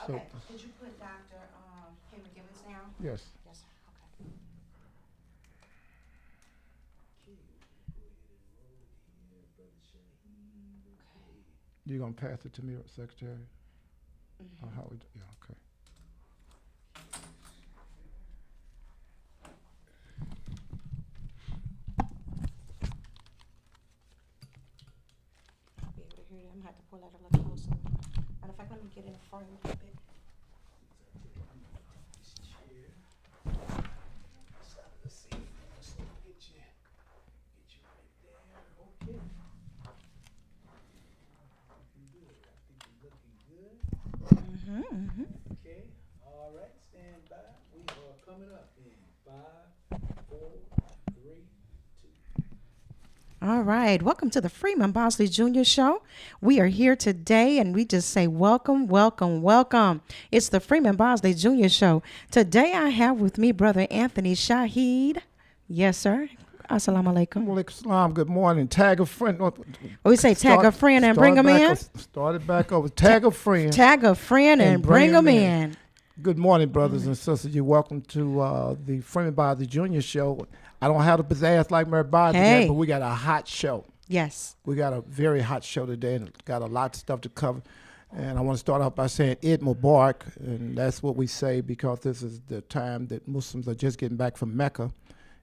So, Okay. Did you put Dr. Henry Gibbons down? yes. Yes, sir. Okay. You gonna pass it to me, Secretary? Or Mm-hmm. how we? Yeah. Okay. I'll be able to hear that. I'm gonna have to pull that a little closer. Matter of fact, let me get in the frame a little bit. Mm-hmm, mm-hmm. Okay, all right, stand by. We are coming up in 5, 4, 3, 2. All right. Welcome to the Freeman Bosley Jr. Show. We are here today and we just say welcome, welcome, welcome. It's the Freeman Bosley Jr. Show. Today I have with me Brother Anthony Shaheed. Yes, sir. Assalamu alaikum. Walaikum salam. Good morning. Tag a friend. We say tag a friend and bring them in. Start it back over. Tag a friend. Tag a friend and bring them in. Good morning, brothers and sisters. You're welcome to the Freeman Bosley Jr. Show. I don't have the pizzazz like Mary Bosley today, but we got a hot show. Yes. We got a very hot show today and got a lot of stuff to cover. And I want to start off by saying Eid Mubarak, and that's what we say because this is the time that Muslims are just getting back from Mecca.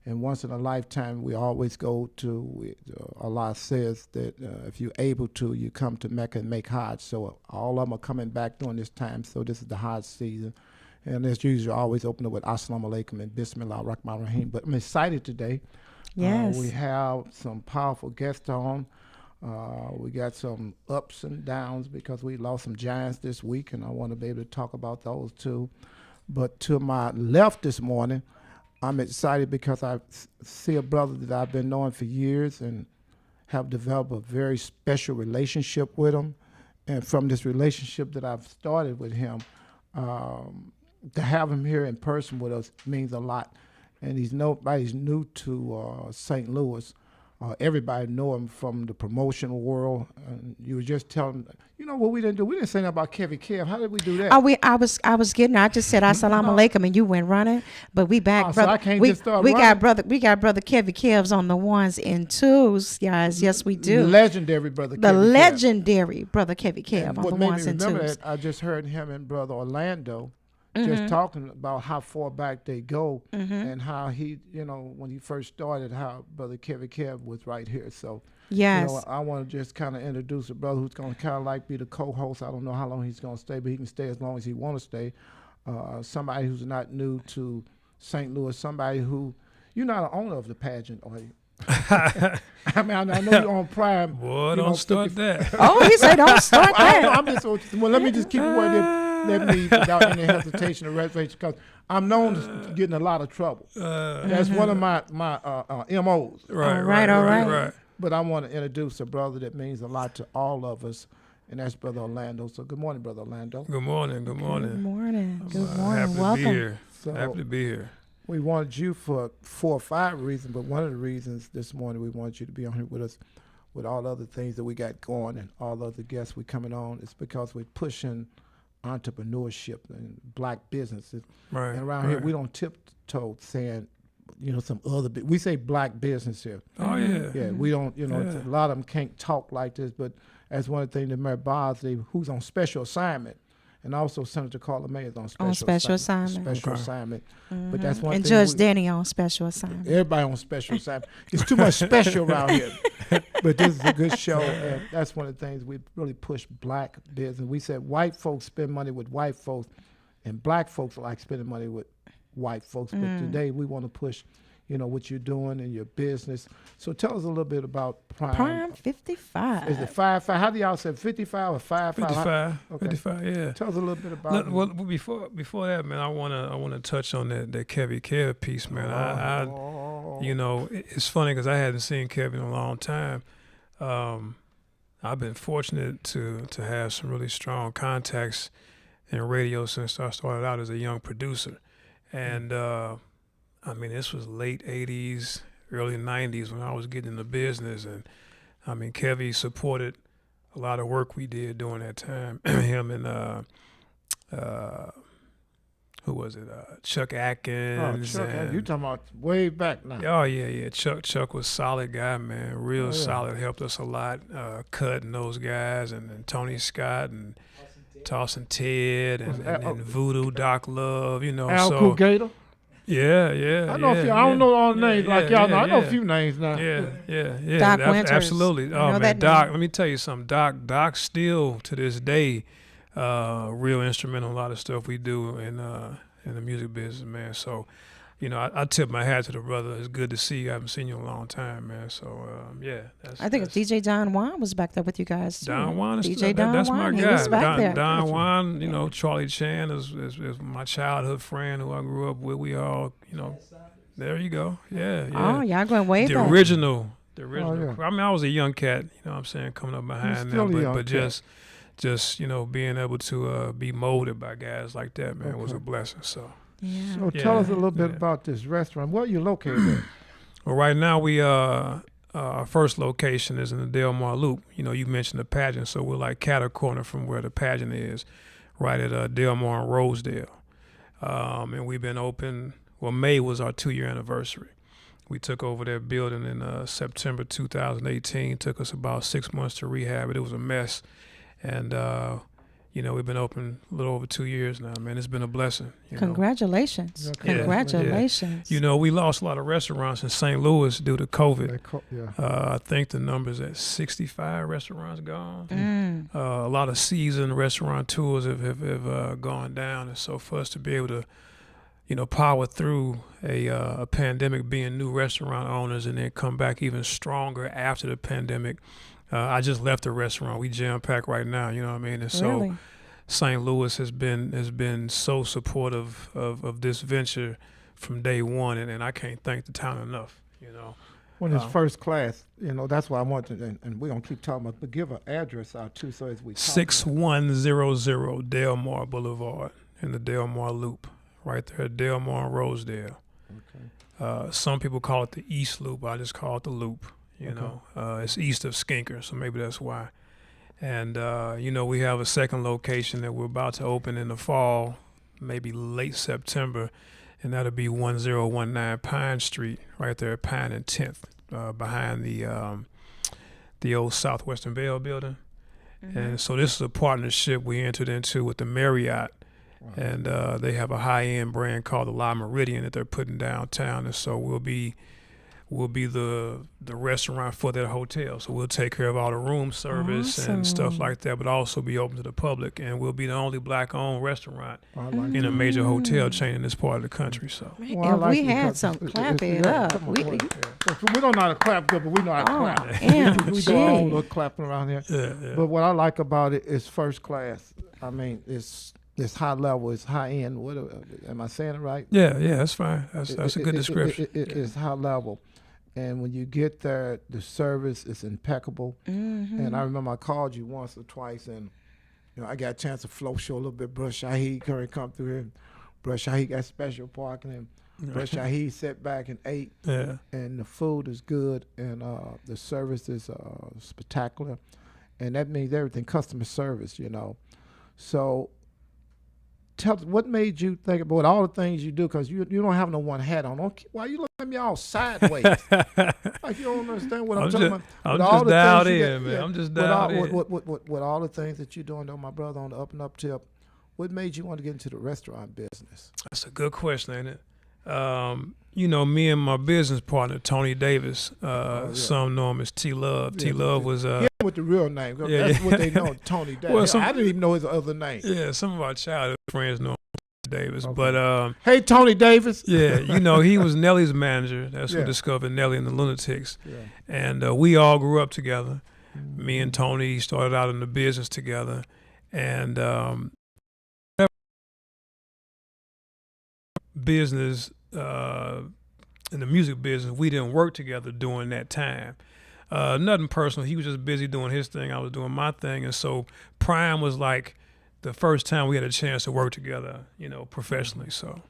And once in a lifetime, we always go to, Allah says that if you're able to, you come to Mecca and make Hajj. So all of them are coming back during this time. So this is the Hajj season. And as usual, I always open it with Assalamu alaikum and Bismillah ar-Rahman ar-Rahim. But I'm excited today. Yes. We have some powerful guests on. We got some ups and downs because we lost some giants this week, and I want to be able to talk about those too. But to my left this morning, I'm excited because I see a brother that I've been knowing for years and have developed a very special relationship with him. And from this relationship that I've started with him, to have him here in person with us means a lot. And nobody's new to St. Louis. Everybody know him from the promotional world. And you were just telling, you know what we didn't do? We didn't say nothing about Kevin Kev. How did we do that? I just said assalamu alaikum and you went running, but we back, brother. So I can't we just start we running? got brother Kevin Kevs on the ones and twos, guys. Yes, we do. Legendary brother The Kevin Kev. legendary brother Kevin Kev And on what the made ones me and remember twos. that, I just heard him and brother Orlando just talking about how far back they go and how he, when he first started, how brother Kevin Kev was right here. So, Yes. I want to just kind of introduce a brother who's going to kind of like be the co-host. I don't know how long he's going to stay, but he can stay as long as he want to stay. Somebody who's not new to St. Louis, somebody who, you're not an owner of the pageant, are you? I mean, I know you're on Prime. Boy, don't start that. Oh, he said don't start that. I'm just, well, let me just keep it where let me without any hesitation or reservation because I'm known to getting a lot of trouble. That's one of my MOs. Right. But I want to introduce a brother that means a lot to all of us, and that's Brother Orlando. So good morning, Brother Orlando. Good morning. Good morning. Good Happy morning. to be Welcome. here. So Happy to be here. we wanted you for 4 or 5 reasons, but one of the reasons this morning we wanted you to be on here with us with all the other things that we got going and all the other guests we coming on is because we're pushing entrepreneurship and black businesses. Right. And around here, we don't tiptoe saying, some other, we say black business here. Oh, yeah. Yeah, we don't, Yeah. a lot of them can't talk like this, but that's one of the things that Mary Bosley, who's on special assignment, and also Senator Carla May is on special assignment. Special Okay. assignment. But that's one And thing. Judge Danny on special assignment. Everybody on special assignment. It's too much special around here. But this is a good show, and that's one of the things we really push black business. We said white folks spend money with white folks, and black folks like spending money with white folks. But today we want to push, what you're doing in your business. So tell us a little bit about Prime. Prime 55. Is it 5? How do y'all say 55 or 5? 55. Okay. 55, yeah. Tell us a little bit about Look, it. well, before that, man, I wanna touch on that Kevin Kev piece, man. It's funny because I hadn't seen Kevin in a long time. I've been fortunate to have some really strong contacts in radio since I started out as a young producer, and this was late '80s, early '90s when I was getting in the business, and Kevin supported a lot of work we did during that time. Him and who was it? Chuck Atkins. Oh, Chuck, and, you talking about way back now? Oh yeah. Chuck was solid guy, man. Real solid. Helped us a lot. Cut and those guys, and Tony Scott and Tossin Ted and Voodoo Doc Love. You know, Al so Gator. yeah. I know a few. I don't know all the names like y'all know. I know a yeah. few names now. Yeah. Doc Winters. Absolutely. I Oh know man, that Doc. name. Let me tell you something. Doc still to this day, real instrumental in a lot of stuff we do in the music business, man. So, you know, I tip my hat to the brother. It's good to see you. I haven't seen you in a long time, man. So, I think it's DJ Don Juan was back there with you guys too. Don Juan is DJ Don that's Juan, my he guy. was back there. Don Juan, you know, Charlie Chan is my childhood friend who I grew up with. We all, you know, there you go. Yeah. Oh, y'all going way The back. original. yeah. I mean, I was a young cat, you know what I'm saying, coming up behind still them, a young but cat. just you know, being able to be molded by guys like that, man, was a blessing. So. Yeah. So tell us a little bit Yeah. about this restaurant. Where are you located at? Well, right now we our first location is in the Delmar Loop. You know, you mentioned the pageant, so we're like cattle corner from where the pageant is, right at Delmar and Rosedale. And we've been open. Well, May was our 2-year anniversary. We took over that building in September 2018. Took us about 6 months to rehab it. It was a mess, and you know, we've been open a little over 2 years now, man. It's been a blessing. You know? Congratulations. Yeah. Congratulations. You know, we lost a lot of restaurants in St. Louis due to COVID. Yeah. I think the number's at 65 restaurants gone. Mm. A lot of seasoned restaurateurs have gone down, and so for us to be able to, you know, power through a pandemic, being new restaurant owners, and then come back even stronger after the pandemic. I just left the restaurant. We jam packed right now. You know what I mean? And so Really? St. Louis has been so supportive of this venture from day one, and I can't thank the town enough. You know. When it's first class, you know, that's why I want to, and we're going to keep talking about, but give an address out too, so as we talk 6100 Delmar Boulevard in the Delmar Loop, right there at Delmar and Rosedale. Okay. Some people call it the East Loop. I just call it the Loop. You know, it's east of Skinker, so maybe that's why. And you know, we have a second location that we're about to open in the fall, maybe late September, and that'll be 1019 Pine Street, right there at Pine and 10th, behind the old Southwestern Bell building. Mm-hmm. And so this is a partnership we entered into with the Marriott. Wow. And they have a high-end brand called the La Meridian that they're putting downtown, and so we'll be the restaurant for that hotel. So we'll take care of all the room service and stuff Awesome. like that, but also be open to the public. And we'll be the only black-owned restaurant I like in a it. major hotel chain in this part of the country. So Well, I If like we it had because some, it's- clap it's- it yeah, up. come on, We, boy. We don't know how to clap good, but we know how to oh, clap. we do our own MG. little clapping around here. yeah. But what I like about it is first class. I mean, it's high level, it's high end. What am I saying it right? Yeah, that's fine. That's a good description. It's high level, and when you get there, the service is impeccable. Mm-hmm. And I remember I called you once or twice, and you know I got a chance to flow show a little bit. Brush Shaheed Curry come through here. Brush Shaheed got special parking, and Brush Shaheed sat back and ate. Yeah. And the food is good, and the service is spectacular, and that means everything, customer service, you know. So tell us, what made you think about all the things you do, because you don't have no one hat on. Why you look at me all sideways? Like you don't understand what I'm talking about. I'm With all just the dialed things you in, got- man. yeah, I'm just with all, dialed in. with all the things that you're doing, though, my brother, on the up and up tip, what made you want to get into the restaurant business? That's a good question, ain't it? You know, me and my business partner, Tony Davis, yeah. some know him as T-Love. Yeah, T-Love was, Yeah, with the real name. yeah, That's yeah. what they know, Tony Davis. Well, some- I didn't even know his other name. yeah, some of our childhood friends know him as Davis. Okay. But, Hey, Tony Davis. yeah, you know, he was Nelly's manager. That's Yeah. who discovered Nelly and the Lunatics. Yeah. And we all grew up together. Me and Tony started out in the business together. And business, in the music business, we didn't work together during that time. Nothing personal. He was just busy doing his thing. I was doing my thing. And so Prime was like the first time we had a chance to work together, you know, professionally. So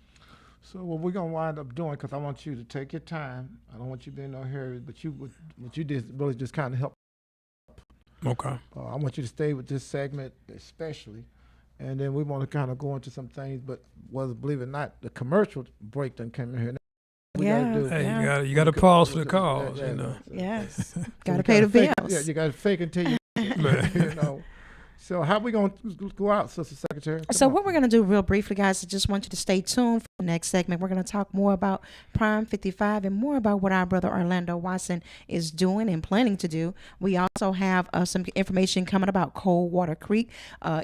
what we're gonna wind up doing, because I want you to take your time. I don't want you to be in no hurry, but what you did really just kind of help. okay. I want you to stay with this segment, especially. and then we want to kind of go into some things. But believe it or not, the commercial break done came in here. We Yeah. gotta do. Yeah. You got to pause for the calls. Yeah, You know. Yes. So Got we to pay the fake it. bills. Yeah, you got to fake until you, you know. So how we gonna go out, Sister Secretary? So what we're going to do real briefly, guys, I just want you to stay tuned for the next segment. We're going to talk more about Prime 55 and more about what our brother Orlando Watson is doing and planning to do. We also have some information coming about Coldwater Creek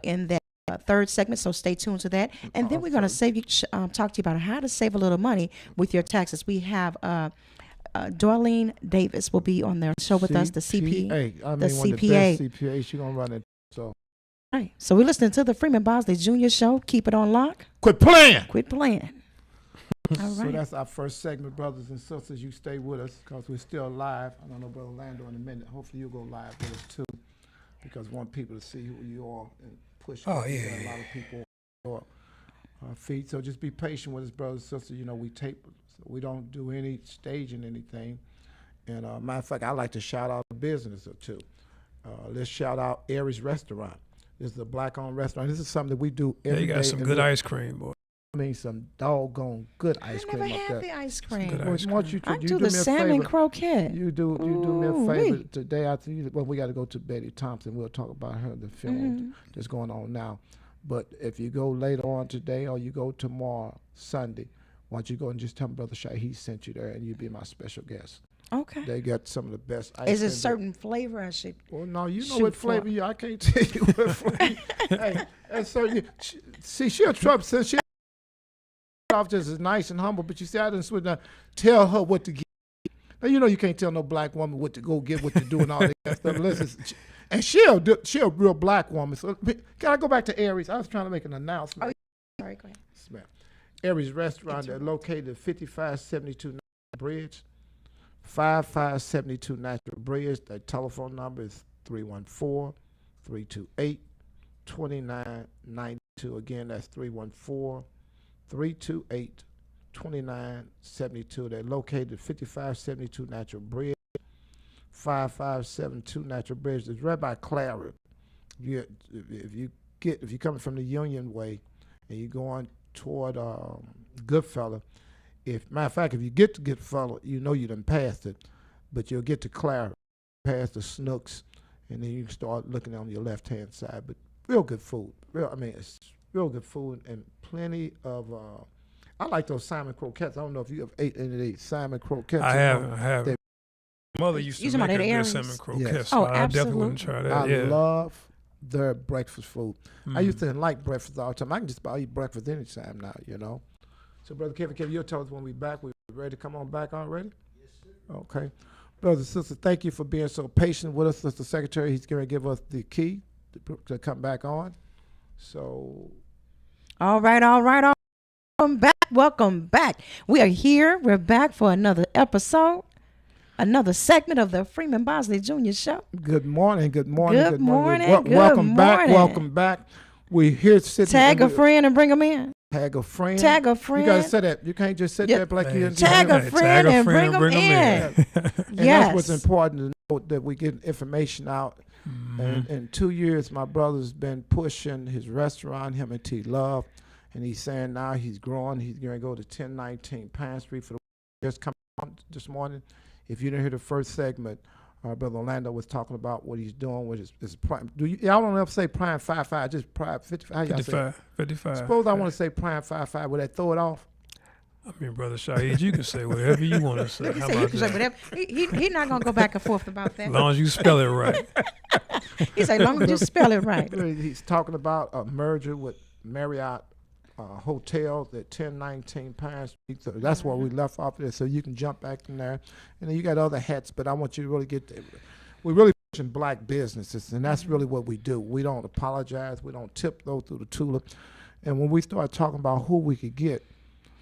in that third segment, so stay tuned to that. And then we're going to talk to you about how to save a little money with your taxes. We have Darlene Davis will be on their show with us, the CPA. I mean, the one of the CPA. best CPA. She gonna run it. So Right. So we're listening to the Freeman Bosley Jr. Show. Keep it on lock. quit playing. Quit playing. All So right. that's our first segment, brothers and sisters. You stay with us because we're still live. I don't know, Brother Orlando, in a minute. Hopefully you'll go live with us too, because I want people to see who you are and push. Oh, you. yeah, Got a lot of people on our feed. So just be patient with us, brothers and sisters. You know, we tape, so we don't do any staging anything. And matter of fact, I like to shout out a business or two. Let's shout out Aries Restaurant. This is a black-owned restaurant. This is something that we do Yeah, every you day. got some and good we- ice cream, boy. I mean, some doggone good ice I cream never up had there. the ice good cream. ice Well, once you, I you do me the a salmon favor. croquette. You do me a Ooh, favor wee. today. After you, well, we got to go to Betty Thompson. We'll talk about her, the film Mm-hmm. that's going on now. But if you go later on today or you go tomorrow, Sunday, why don't you go and just tell Brother Shaheed sent you there, and you'll be my special guest. Okay. They got some of the best ice Is cream. it certain flavor I should? Well, no, you know shoot what for? flavor you. I can't tell you what flavor. Hey, and so see, she'll trouble since she off just as nice and humble, but you see, I didn't switch down. Tell her what to get. Now you know you can't tell no black woman what to go get, what to do, and all that stuff. Listen, and she'll a real black woman. So can I go back to Aries? I was trying to make an announcement. Sorry, go ahead. Smell. Aries Restaurant, they're located at 5572 Natural Bridge. 5572 Natural Bridge. Their telephone number is 314-328-2992. Again, that's 314-328-2972. They're located at 5572 Natural Bridge. 5572 Natural Bridge. It's right by Clara. If you're coming from the Union Way and you're going toward Goodfella, matter of fact, if you get to Goodfella, you know you done passed it, but you'll get to Clara, past the Snooks, and then you can start looking on your left-hand side. But real good food. It's real good food and plenty of. I like those salmon croquettes. I don't know if you have ate any of these salmon croquettes. I have. They- Mother used You to talking make about a that good Aries? salmon croquette. Yes. So Oh, I definitely want to try that. I yeah. love their breakfast food. I Mm. used to like breakfast all the time. I can just about eat breakfast anytime now, you know. So, Brother Kevin, you'll tell us when we're back. We're ready to come on back already? Yes, sir. Okay. Brothers and sisters, thank you for being so patient with us. Mr. Secretary, he's going to give us the key to come back on. So, All right. Welcome back. We are here. We're back for another episode, another segment of the Freeman Bosley Jr. Show. good morning. Good morning, Welcome back. morning. Welcome back. We're here sitting. Tag a friend and bring them in. Tag a friend. Tag a You friend. got to say that. You can't just sit Yeah. there like Hey, you in Tag a Hey, friend and bring 'em in. And Yes. that's what's important to know, that we get information out. Mhm. And in 2 years, my brother's been pushing his restaurant, him and T Love, and he's saying now he's growing. He's going to go to 1019 Pine Street for the just come on this morning. If you didn't hear the first segment, Brother Orlando was talking about what he's doing with his prime. Y'all don't ever say prime 55, just prime 55? How y'all say? 55. Suppose I want to say prime 55. Would that throw it off? I mean, Brother Shaheed, you can say whatever you want to say. He How said you about can say that? whatever. He's not gonna go back and forth about As that. long as you spell it right. He said, as long as you spell it right. He's talking about a merger with Marriott Hotels at 1019 Pine Street. So that's where we left off there. So you can jump back in there. And then you got other hats, but I want you to really get there. We're really pushing black businesses, and that's really what we do. We don't apologize. We don't tiptoe through the tulip. And when we start talking about who we could get,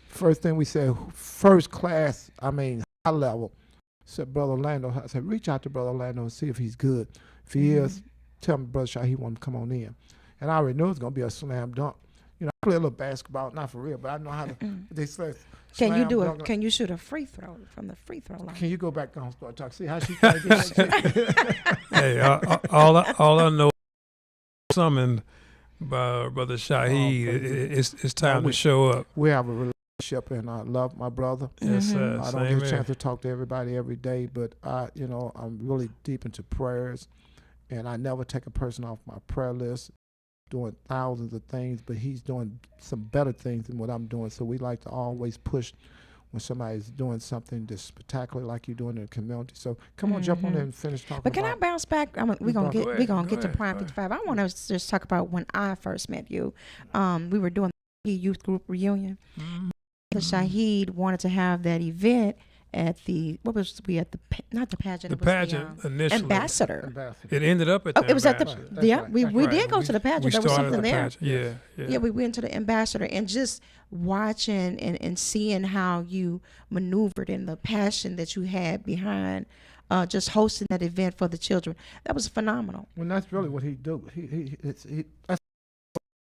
first thing we said, first class, high level. Said Brother Orlando, I said, reach out to Brother Orlando and see if he's good. If he is, tell me, Brother Shaw, he want to come on in. And I already knew it was going to be a slam dunk. You know, I play a little basketball, not for real, but I know how to. They say, Can you slam do dunk. Can you shoot a free throw from the free throw line? Can you go back and start talking? See how she trying to get Hey, all I know, summon Brother Shaheed, it's time we- to show up. We have a relationship, and I love my brother. Yes, sir. I don't Same get a chance here. to talk to everybody every day, but I'm really deep into prayers, and I never take a person off my prayer list. Doing thousands of things, but he's doing some better things than what I'm doing. So we like to always push when somebody's doing something that's spectacular like you're doing in the community. So come on, jump on there and finish talking. But can I bounce back? We're gonna Go get ahead, to go Prime ahead. 55. I want to just talk about when I first met you. We were doing the youth group reunion. Mhm. Shaheed wanted to have that event at the not the pageant. The it was pageant the, initially. Ambassador. Ambassador. It ended up at Oh, the it was at the Ambassador. That's yeah. right, We that's we right. did go We- to the pageant. We There was started something the there. pageant. Yeah. Yeah, we went to the Ambassador and just watching and seeing how you maneuvered and the passion that you had behind just hosting that event for the children. That was phenomenal. Well, that's really what he do. That's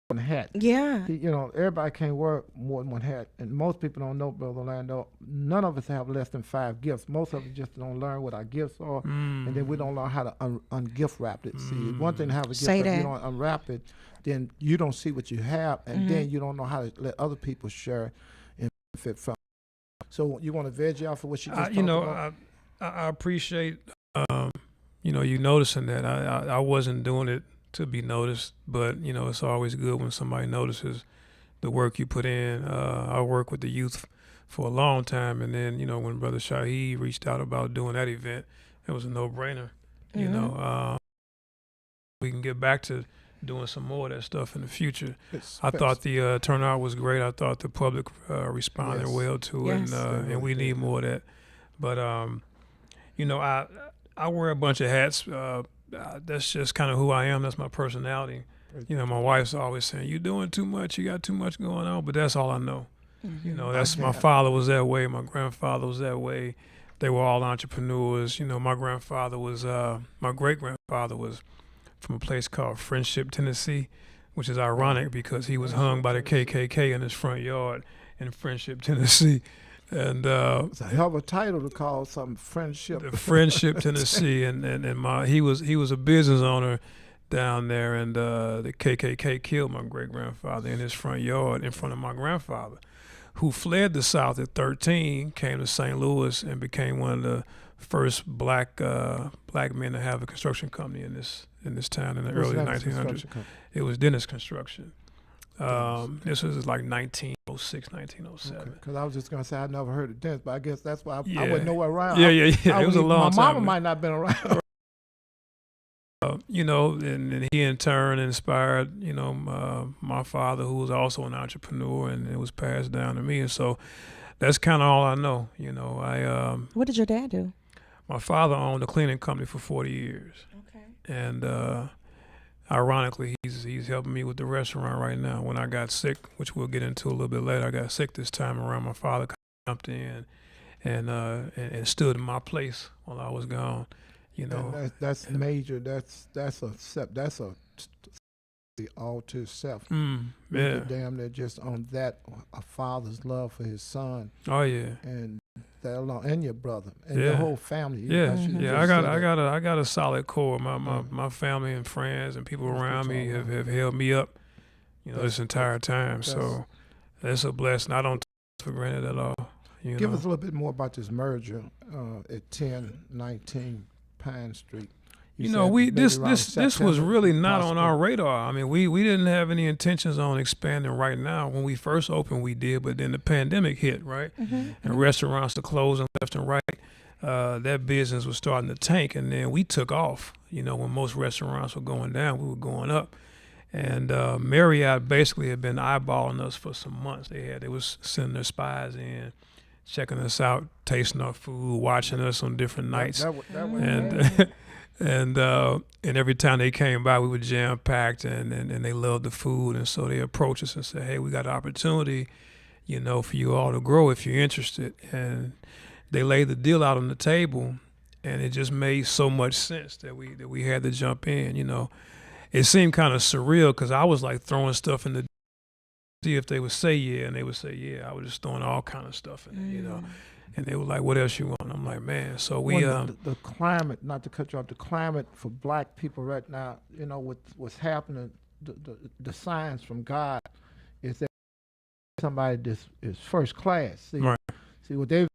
one hat. Yeah. Everybody can't wear more than one hat, and most people don't know, Brother Orlando. None of us have less than 5 gifts. Most of us just don't learn what our gifts are, and then we don't learn how to ungift wrap it. See, it's one thing to have a gift, Say but if you that. don't unwrap it, then you don't see what you have, and then you don't know how to let other people share and benefit from it. So you want to veg out for what you just talked about? I appreciate you noticing that. I wasn't doing it to be noticed, but it's always good when somebody notices the work you put in. I work with the youth for a long time, and then when Brother Shaheed reached out about doing that event, it was a no-brainer. We can get back to doing some more of that stuff in the future. I thought the turnout was great. I thought the public responded Yes. well to Yes. it, They and really we did. need more of that. But I wear a bunch of hats. That's just kind of who I am. That's my personality. My wife's always saying, "You're doing too much. You got too much going on." But that's all I know. That's my father was that way. My grandfather was that way. They were all entrepreneurs. My grandfather was, my great grandfather was from a place called Friendship, Tennessee, which is ironic because he was hung by the KKK in his front yard in Friendship, Tennessee. And It's a hell of a title to call something friendship. the Friendship, Tennessee, and he was a business owner down there, and the KKK killed my great grandfather in his front yard in front of my grandfather, who fled the South at 13, came to St. Louis, and became one of the first black men to have a construction company in this town in the early 1900s. It was Dennis Construction. This was like 1906, 1907. Because I was just going to say I never heard of Dennis, but I guess that's why I Yeah. wasn't nowhere around. Yeah. I It was a long my time. mama might not have been around. And he in turn inspired, my father, who was also an entrepreneur, and it was passed down to me. And so that's kind of all I know. What did your dad do? My father owned a cleaning company for 40 years. Okay. And ironically, he's helping me with the restaurant right now. When I got sick, which we'll get into a little bit later, I got sick this time around. My father jumped in and stood in my place while I was gone. And that's major. That's all to self. Yeah. Damn, they're just on that a father's love for his son, Oh yeah. and that alone, and your brother, and Yeah. your whole family. Yeah, I should yeah. just say that. I got a solid core. My family and friends and people That's what around me y'all have are. held me up, That's- this entire time. So that's a blessing. I don't take it for granted at all. Give us a little bit more about this merger at 1019 Pine Street. said we maybe this around this was September, really not on possibly. our radar. I mean, we didn't have any intentions on expanding right now. When we first opened, we did, but then the pandemic hit, right? And restaurants are closing left and right. That business was starting to tank, and then we took off. When most restaurants were going down, we were going up. And Marriott basically had been eyeballing us for some months. They was sending their spies in, checking us out, tasting our food, watching us on different nights. That was And every time they came by, we were jam packed, and they loved the food, and so they approached us and said, "Hey, we got an opportunity, for you all to grow if you're interested." And they laid the deal out on the table, and it just made so much sense that we had to jump in. It seemed kind of surreal because I was like throwing stuff in the see if they would say yeah, and they would say yeah. I was just throwing all kind of stuff in it, And they were like, "What else you want?" I'm like, "Man." So we the climate, not to cut you off, the climate for black people right now, with what's happening, the signs from God is that somebody this is first class. See, Right. see what they,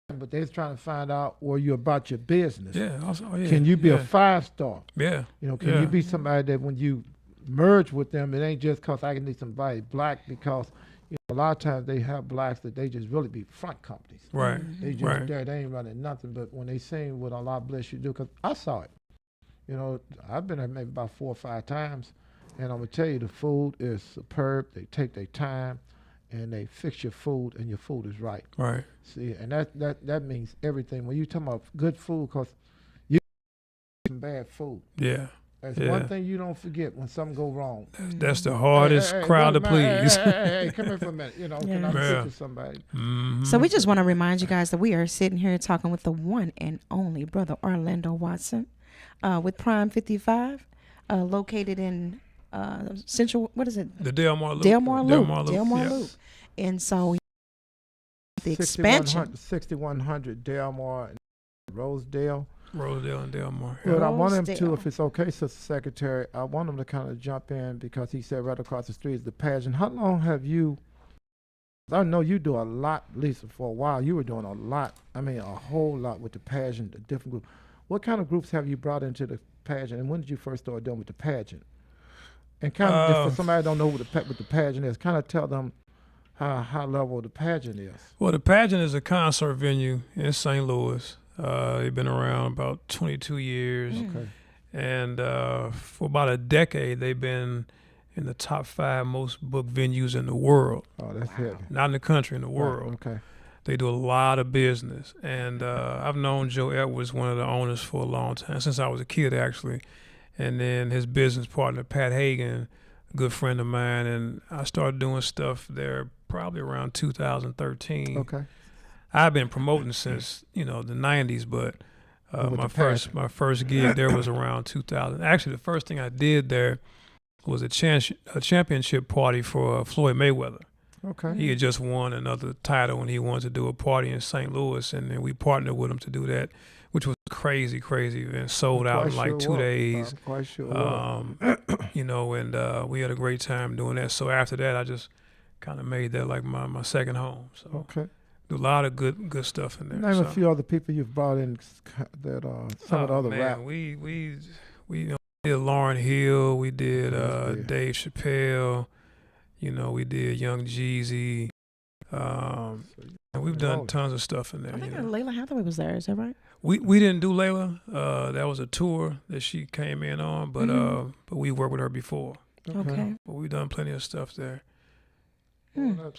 but they're trying to find out were you about your business. Yeah. Also, oh, yeah. Can you be yeah. a 5-star? Yeah. You know, can Yeah. you be somebody that when you merge with them, it ain't just because I can need somebody black, because you know, a lot of times they have blacks that they just really be front companies. Right. They just Right. there, they ain't running nothing. But when they sing with Allah bless you do, because I saw it. You know, I've been there maybe about 4 or 5 times, and I'm gonna tell you the food is superb. They take their time, and they fix your food, and your food is right. Right. See, and that means everything. When you talk about good food, because you some bad food. Yeah. That's Yeah. one thing you don't forget when something go wrong. That's the hardest Hey, crowd to wait a minute. please. Hey, come here for a minute. You know, can I Yeah. sit to somebody? Mhm. So we just want to remind you guys that we are sitting here talking with the one and only Brother Orlando Watson with Prime 55, located in Central, what is it? The Delmar Loop. Delmar Loop. Yeah. Loop. And so the expansion. 6100 Delmar and Rosedale. Rosedale and Delmar. But Yeah. I want him to, Rosedale. if it's okay, Sister Secretary, I want him to kind of jump in because he said right across the street is the pageant. How long have you, I know you do a lot, Lisa, for a while. You were doing a lot, I mean a whole lot with the pageant, the different groups. What kind of groups have you brought into the pageant, and when did you first start dealing with the pageant? And kind of, just for somebody who don't know what the pageant is, kind of tell them how high level the pageant is. Well, the pageant is a concert venue in St. Louis. They've been around about 22 years. Okay. And for about a decade, they've been in the top 5 most booked venues in the world. Oh, that's heavy. Not in the country, in the world. Right, okay. They do a lot of business. And I've known Joe Edwards, one of the owners, for a long time, since I was a kid, actually. And then his business partner, Pat Hagan, a good friend of mine. And I started doing stuff there probably around 2013. Okay. I've been promoting since, the 90s, but With my the first gig there was around 2000. Actually, the first thing I did there was a championship party for Floyd Mayweather. Okay. He had just won another title, and he wanted to do a party in St. Louis, and then we partnered with him to do that, which was crazy event. Sold out in like 2 days. I'm quite sure. And we had a great time doing that. So after that, I just kind of made that like my second home. So Okay. do a lot of good stuff in there. Name so. a few other people you've brought in that some of the other rap. We did Lauryn Hill, we did Yeah. Dave Chappelle, we did Young Jeezy. And we've done tons of stuff in there. I think Layla Hathaway was there. Is that right? We didn't do Layla. That was a tour that she came in on, but we worked with her before. Okay. But we've done plenty of stuff there. Well,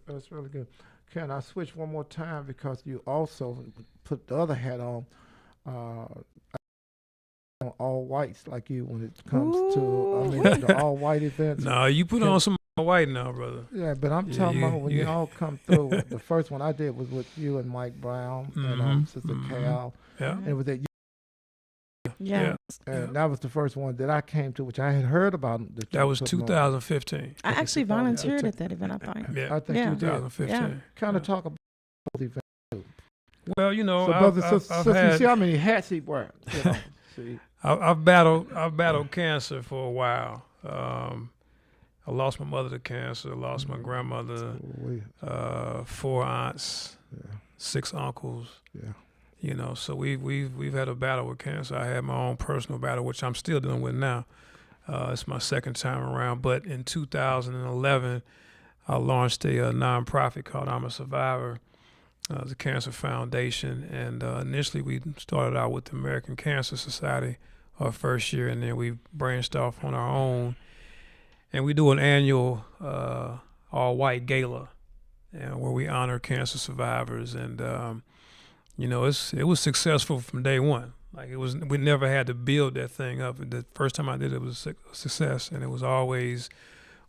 that's really good. Can I switch one more time because you also put the other hat on all whites like you when it comes to the all white events. No, you put on some white now, brother. Yeah, but I'm talking about when you all come through. The first one I did was with you and Mike Brown and Sister Cal. Yeah. And it was at Yeah. and that was the first one that I came to, which I had heard about. That was 2015. I actually volunteered at that event, I think. Yeah. I think Yeah. you did. 2015. Yeah. Kind of talk about those events. Well, So, brother, I've you had, see how many hats he wears. See. I've battled cancer for a while. I lost my mother to cancer. Lost my grandmother. 4 aunts, 6 uncles. Yeah. So we've had a battle with cancer. I had my own personal battle, which I'm still dealing with now. It's my second time around. But in 2011, I launched a nonprofit called I'm a Survivor. The Cancer Foundation, and initially we started out with the American Cancer Society our first year, and then we branched off on our own, and we do an annual all-white gala, where we honor cancer survivors, and it was successful from day one. Like we never had to build that thing up. The first time I did it was a success, and it was always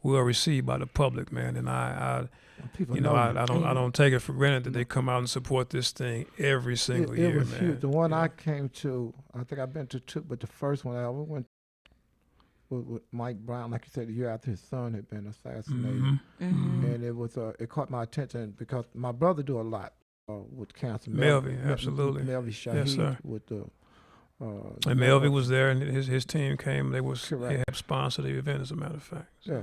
well received by the public, man. And I don't take it for granted that they come out and support this thing every single year, It was man. huge. The one I came to, I think I've been to 2, but the first one I went with Mike Brown, like you said, the year after his son had been assassinated, and it caught my attention because my brother do a lot with cancer. Melvin, absolutely. Melvin Shaheed Yes, sir. with the And Melvin was there, and his team came. They Correct. helped sponsor the event, as a matter of fact. So. Yeah.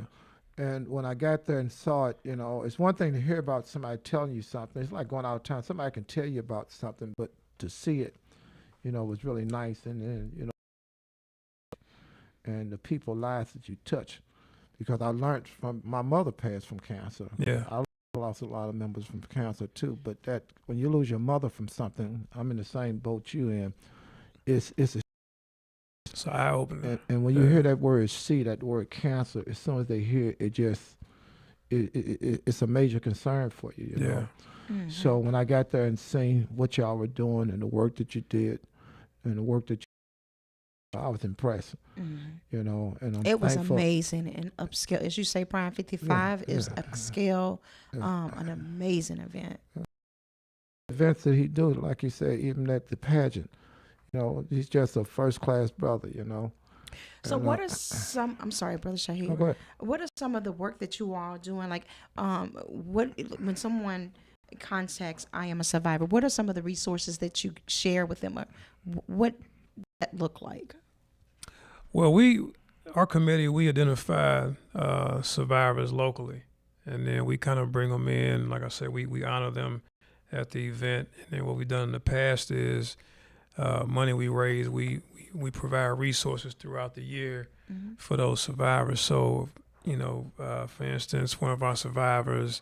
And when I got there and saw it, it's one thing to hear about somebody telling you something. It's like going out of town. Somebody can tell you about something, but to see it, was really nice. And then, and the people lives that you touch, because I learned from my mother passed from cancer. Yeah. I lost a lot of members from cancer too. But that when you lose your mother from something, I'm in the same boat you in. It's eye opener. And when you hear that word "see," that word cancer, as soon as they hear it, it's a major concern for you. You know? Mm-hmm. So when I got there and seen what y'all were doing and the work that you did, and the work that I was impressed. Mm-hmm. And I'm it was thankful. amazing and upscale. As you say, Prime 55 is upscale, an amazing event. Events that he do, like you said, even at the pageant, he's just a first class brother. So And, what are some? I'm sorry, Brother Shahid. Oh, go ahead. What are some of the work that you all doing? Like, when someone contacts I Am a Survivor, what are some of the resources that you share with them? Or what that look like? Well, our committee, we identify survivors locally, and then we kind of bring them in. Like I said, we honor them at the event, and then what we've done in the past is money we raise, we provide resources throughout the year for those survivors. So, for instance, one of our survivors,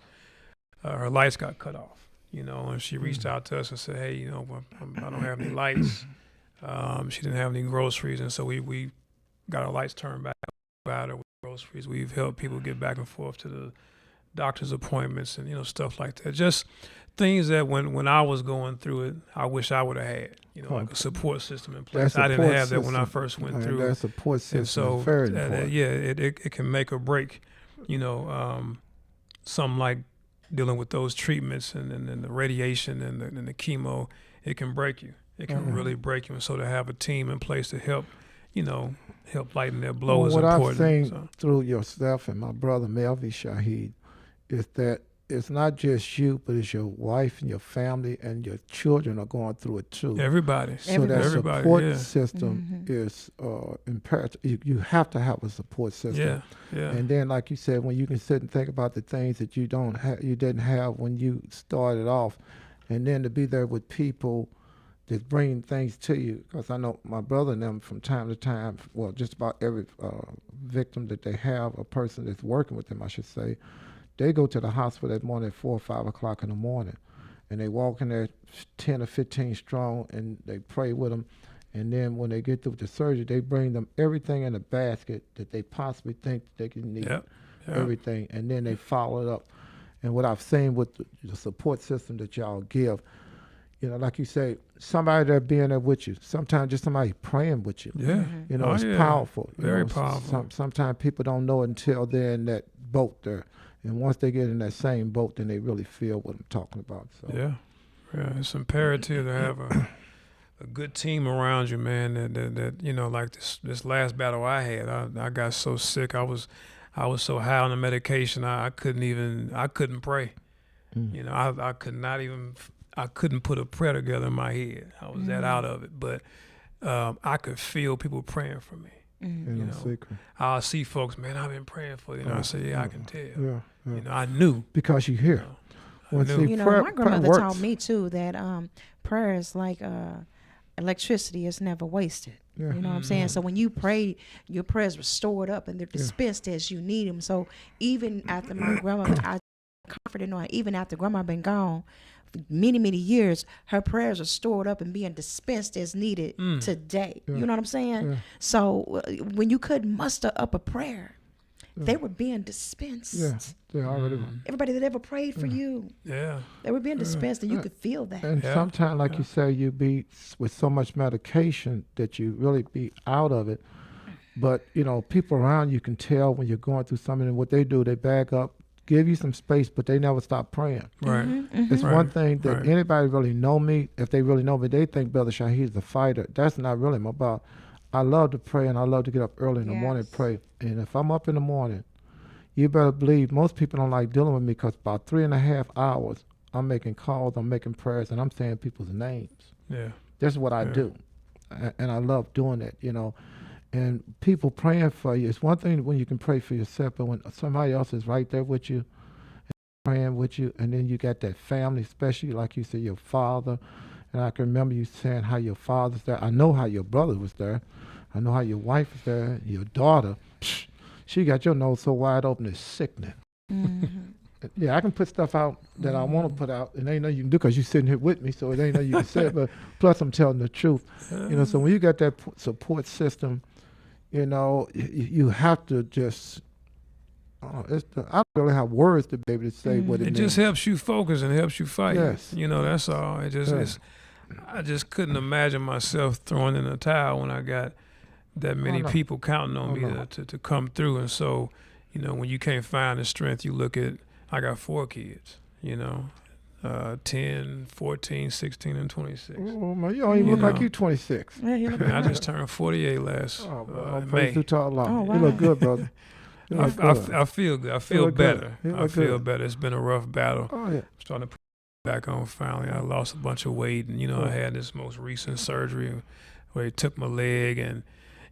her lights got cut off, and she reached out to us and said, hey, I don't have any lights. She didn't have any groceries, and so we got our lights turned back about her with groceries. We've helped people get back and forth to the doctor's appointments and, stuff like that. Just things that when I was going through it, I wish I would have had, like a support system in place. I didn't have that when I first went through. That support system is very important. It can make or break, something like dealing with those treatments and the radiation and the chemo. It can break you. It can really break you. And so to have a team in place to help lighten their blow is important. What I've seen through yourself and my brother Melvin Shahid is that it's not just you, but it's your wife and your family and your children are going through it too. Everybody. So that support system is imperative. You have to have a support system. Yeah. And then, like you said, when you can sit and think about the things that you didn't have when you started off, and then to be there with people that's bringing things to you. Because I know my brother and them from time to time, well, just about every victim that they have, a person that's working with them, I should say, they go to the hospital that morning at 4 or 5 o'clock in the morning, and they walk in there 10 or 15 strong, and they pray with them. And then when they get through with the surgery, they bring them everything in a basket that they possibly think they can need, everything, and then they follow it up. And what I've seen with the support system that y'all give, like you say, somebody there being there with you. Sometimes just somebody praying with you. Yeah. It's powerful. Very powerful. Sometimes people don't know it until they're in that boat there. And once they get in that same boat, then they really feel what I'm talking about. So. Yeah, it's imperative to have a good team around you, man. That like this last battle I had, I got so sick. I was so high on the medication, I couldn't pray. I couldn't put a prayer together in my head. I was that out of it, but I could feel people praying for me. I'll see folks, man, I've been praying for you. I say, I can tell. I knew. Because you hear. My grandmother taught me too that prayer is like electricity is never wasted. You know what I'm saying? So when you pray, your prayers were stored up and they're dispensed as you need them. So even after my grandmother, I comforted knowing even after grandma been gone for many, many years, her prayers are stored up and being dispensed as needed today. You know what I'm saying? So when you couldn't muster up a prayer, they were being dispensed. They already. Everybody that ever prayed for you, they were being dispensed, and you could feel that. And sometimes, like you say, you be with so much medication that you really be out of it. But people around you can tell when you're going through something, and what they do, they back up, give you some space, but they never stop praying. Right. It's one thing that anybody really know me, if they really know me, they think Brother Shahid's a fighter. That's not really my about. I love to pray, and I love to get up early in the morning and pray. And if I'm up in the morning, you better believe most people don't like dealing with me because about 3.5 hours, I'm making calls, I'm making prayers, and I'm saying people's names. Yeah. That's what I do. and I love doing it, you know. And people praying for you. It's one thing when you can pray for yourself, but when somebody else is right there with you, praying with you, and then you got that family, especially like you said, your father. And I can remember you saying how your father's there. I know how your brother was there. I know how your wife was there. Your daughter, she got your nose so wide open it's sickening. Mhm. Yeah, I can put stuff out that I want to put out, and ain't nothing you can do because you're sitting here with me, so it ain't nothing you can say. But plus, I'm telling the truth, you know. So when you got that support system, you know, you have to just. I don't really have words to be able to say what it It means. just helps you focus and helps you fight. Yes. You know, that's all. It just Yes. I just couldn't imagine myself throwing in the towel when I got that many no. people counting on Oh, me no. to come through. And so, you know, when you can't find the strength, you look at, I got 4 kids, you know, 10, 14, 16, and 26. Oh, man, you don't even You look like know. you 26. Yeah, you look Man, I good. just turned 48 last Praise May. to Allah. Oh, You wow. look good, brother. You look good. I feel good. I feel look good. better. You I look feel good. better. It's been a rough battle. Oh, yeah. I'm starting to put it back on finally. I lost a bunch of weight, and you know, I Mm. had this most recent surgery where they took my leg, and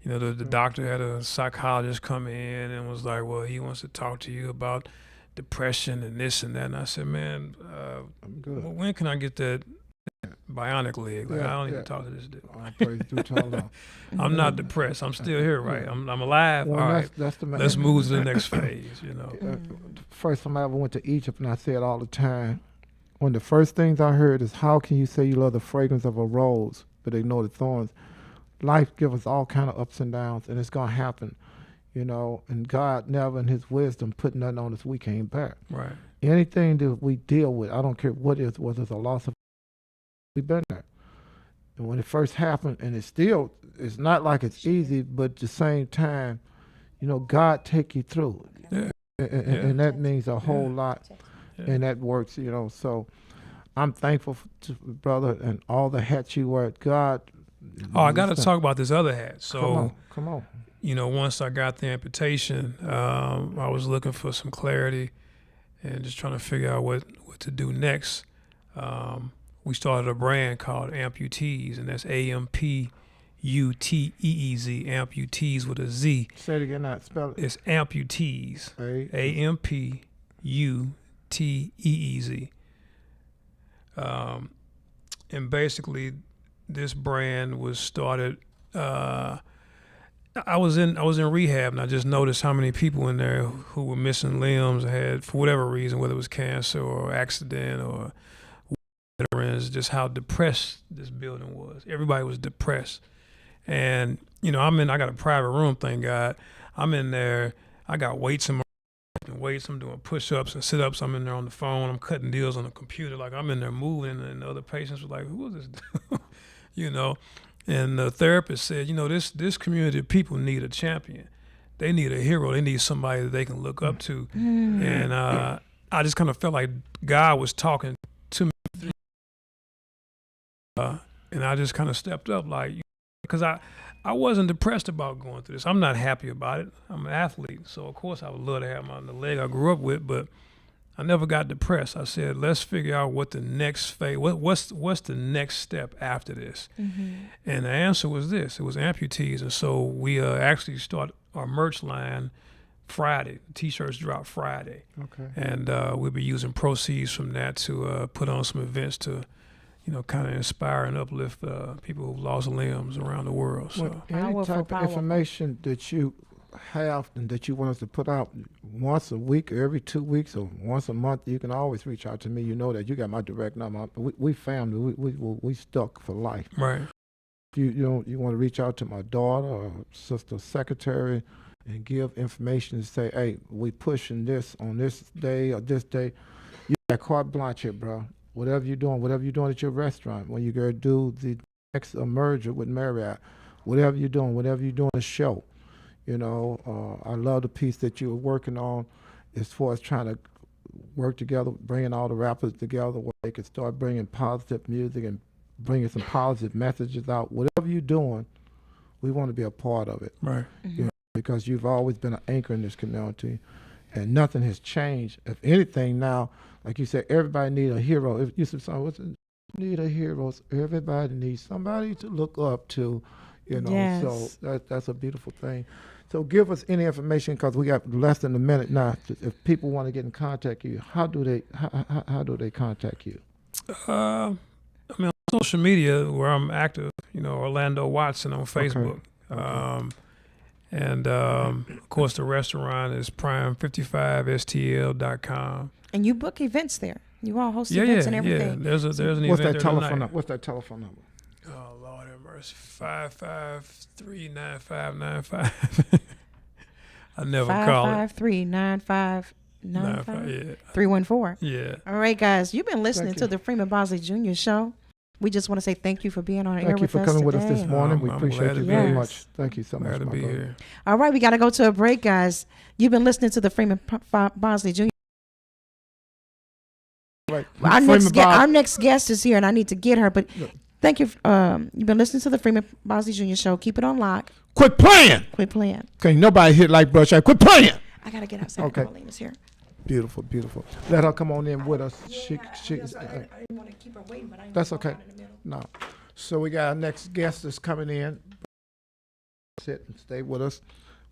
you know, the Mm. doctor had a psychologist come in and was like, "Well, he wants to talk to you about depression and this and that." And I said, "Man, I'm good. when can I get that bionic leg? Like, Yeah, I don't yeah. even talk to this dude. Oh, praise to Allah. I'm not depressed. I'm still here, right? I'm alive. Well, All right, that's the man. let's move to the next phase. You know." First time I ever went to Egypt, and I say it all the time. One of the first things I heard is, "How can you say you love the fragrance of a rose, but ignore the thorns?" Life gives us all kind of ups and downs, and it's gonna happen, you know. And God never, in His wisdom, put nothing on us we can't bear. Right. Anything that we deal with, I don't care what it is, whether it's a loss of, we've been there. And when it first happened, and it's not like it's easy, but at the same time, you know, God take you through. Yeah. And that means a whole lot, Yeah. and that works, you know. So I'm thankful to brother and all the hats you wear. God. Oh, I got to talk about this other hat. So, come on. you know, once I got the amputation, I was looking for some clarity and just trying to figure out what to do next. We started a brand called Amputees, and that's AMPUTEEZ, Amputees with a Z. Say it again. Now spell it. It's Amputees, AMPUTEEZ. And basically, this brand was started. I was in rehab, and I just noticed how many people in there who were missing limbs had, for whatever reason, whether it was cancer or accident or veterans, just how depressed this building was. Everybody was depressed, and you know, I got a private room, thank God. I'm in there. I got weights in my weights. I'm doing push-ups and sit-ups. I'm in there on the phone. I'm cutting deals on the computer. Like, I'm in there moving, and the other patients were like, "Who is this dude?" You know. And the therapist said, you know, this community of people need a champion. They need a hero. They need somebody that they can look up to. And I just kind of felt like God was talking to me. And I just kind of stepped up, like, because I wasn't depressed about going through this. I'm not happy about it. I'm an athlete. So, of course, I would love to have the leg I grew up with, but I never got depressed. I said, let's figure out what the next phase, what's the next step after this? And the answer was this. It was amputees. And so we actually start our merch line Friday. The T-shirts drop Friday. Okay. And we'll be using proceeds from that to put on some events to, you know, kind of inspire and uplift people who've lost limbs around the world. So Well, any Powerful, type of information that you have and that you want us to put out once a week or every 2 weeks or once a month, you can always reach out to me. You know that you got my direct number. We family. We stuck for life. right. If you want to reach out to my daughter or sister secretary and give information and say, hey, we pushing this on this day or this day, you got carte blanche here, bro. Whatever you're doing at your restaurant, when you go do the next merger with Marriott, whatever you're doing a show. You know, I love the piece that you were working on as far as trying to work together, bringing all the rappers together where they could start bringing positive music and bringing some positive messages out. Whatever you're doing, we want to be a part of it. Right. You know, because you've always been an anchor in this community, and nothing has changed. If anything now, like you said, everybody need a hero. If you said, need a hero. Everybody needs somebody to look up to, you know. Yes. So that's a beautiful thing. So give us any information because we got less than a minute now. If people want to get in contact with you, how do they contact you? I mean, on social media where I'm active, Orlando Watson on Facebook. And of course, the restaurant is prime55stl.com. And you book events there. You all host events and everything. Yeah. There's an What's event that telephone tonight. number? What's that telephone number? Oh, Lord have mercy. 553-9595. I never call it. 553-9595. 314. Yeah. All right, guys. You've been listening Thank to you. the Freeman Bosley Jr. Show. We just want to say thank you for being on air Thank you with for us coming today. with us this morning. We I'm appreciate glad you to be very here. much. Thank you so much, Glad to my be brother. here. All right, we got to go to a break, guys. You've been listening to the Freeman Bosley Jr. Right. Our Freeman next guest is here, and I need to get her. But Yeah. thank you. You've been listening to the Freeman Bosley Jr. Show. Keep it on lock. Quit playing. Quit playing. Okay, nobody hit like brush. Quit playing. I got to get outside. Okay. Caroline is here. Beautiful, beautiful. Let her come on in with us. I didn't want to keep her waiting, but I That's okay. No. So we got our next guest that's coming in. Sit and stay with us.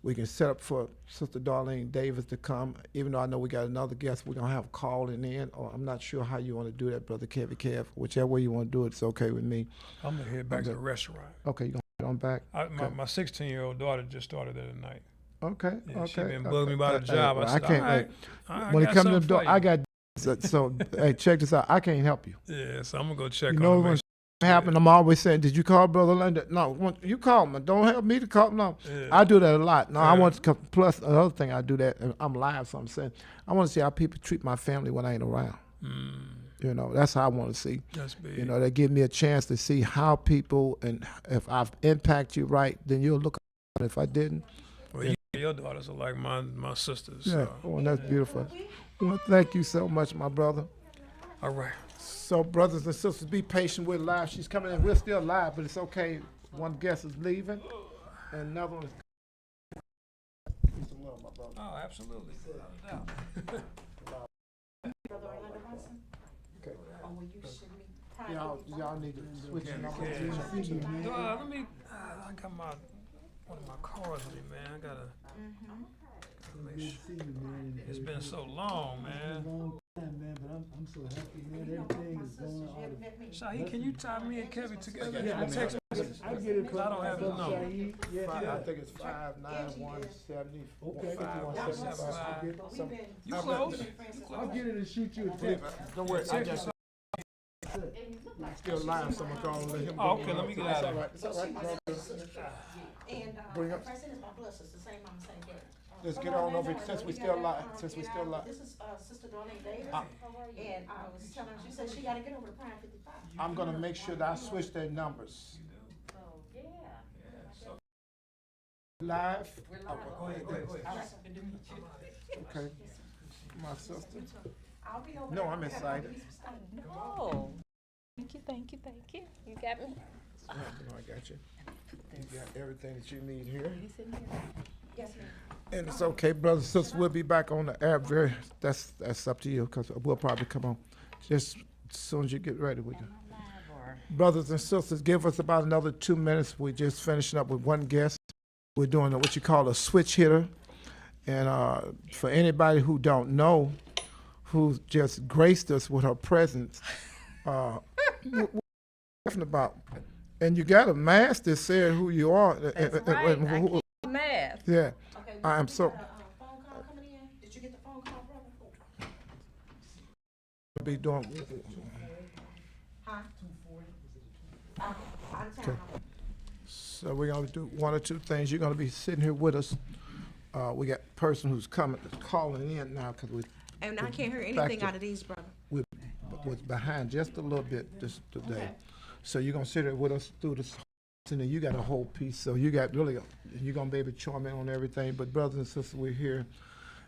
We can set up for Sister Darlene Davis to come. Even though I know we got another guest, we're gonna have calling in. Or I'm not sure how you want to do that, Brother Kevin Kev. Whichever way you want to do it, it's okay with me. I'm going to head back to Okay. the restaurant. Okay, you gonna head on back? My 16-year-old daughter just started there tonight. Okay, Yeah, okay. she been bugging me about the job. well, I said, can't. all right, I When it got comes to the something door, for I you. got. So hey, check this out. I can't help you. Yeah, so I'm going to go check You on know her. when make it happened, I'm always saying, "Did you call Brother Linda?" No, you call me. Don't help me to call. No, Yeah. I do that a lot. No, I Yeah. want to. Plus, another thing I do that, and I'm live. So I'm saying, I want to see how people treat my family when I ain't around. You know, that's how I want to see. That's big. You know, they give me a chance to see how people, and if I've impacted you right, then you'll look. If I didn't, Well, your daughters are like my sisters. yeah. So. Oh, and that's beautiful. Well, thank you so much, my brother. All right. So, brothers and sisters, be patient. We're live. She's coming in. We're still live, but it's okay. One guest is leaving, and another one is. Peace and love, my brother. Oh, absolutely. Without a doubt. Brother Orlando Watson. Okay. Oh, will you should me? Y'all need to switch your number. Let me. I got one of my cards with me, man. I gotta make sure. It's been so long, man. Long time, man, but I'm so happy, man. Everything is going on. Shahi, can you tie me and Kevin together? Yeah, and text me? I get it. I don't have his number. Yeah, I think it's 59170. Okay. 5175. You close? I'll get it and shoot you a text. Don't worry, I just still live, so I'm gonna let him. Oh, okay, let me get out of here. It's all right. And Bring up- Francine is my blood sister, same mom, same dad. Let's get on over since we still live. Since we still live. This is Sister Darlene Davis, and I was telling her, she said she got to get over to Prime 55. I'm gonna make sure that I switch their numbers. Live. Okay. My sister. I'll be over No, there. I'm excited. Oh, thank you. You got me. No, I got you. You got everything that you need here. Yes, ma'am. And it's okay, brothers and sisters. We'll be back on the air. That's up to you, because we'll probably come on just as soon as you get ready. We can. Brothers and sisters, give us about another 2 minutes. We're just finishing up with one guest. We're doing what you call a switch hitter. And for anybody who don't know, who just graced us with her presence, what we're talking about. And you got a mask that said who you are. That's right. I can't math. Yeah. Okay, I am so. phone call coming in. Did you get the phone call, brother? Be doing. Huh? Out of town. So we're gonna do one or two things. You're gonna be sitting here with us. We got a person who's calling in now, because And I can't hear Back anything to- out of these, brother. we was behind just a little bit this today. So you're gonna sit here with us through this, and then you got a whole piece. So you got really, you're gonna be able to chime in on everything. But brothers and sisters, we're here.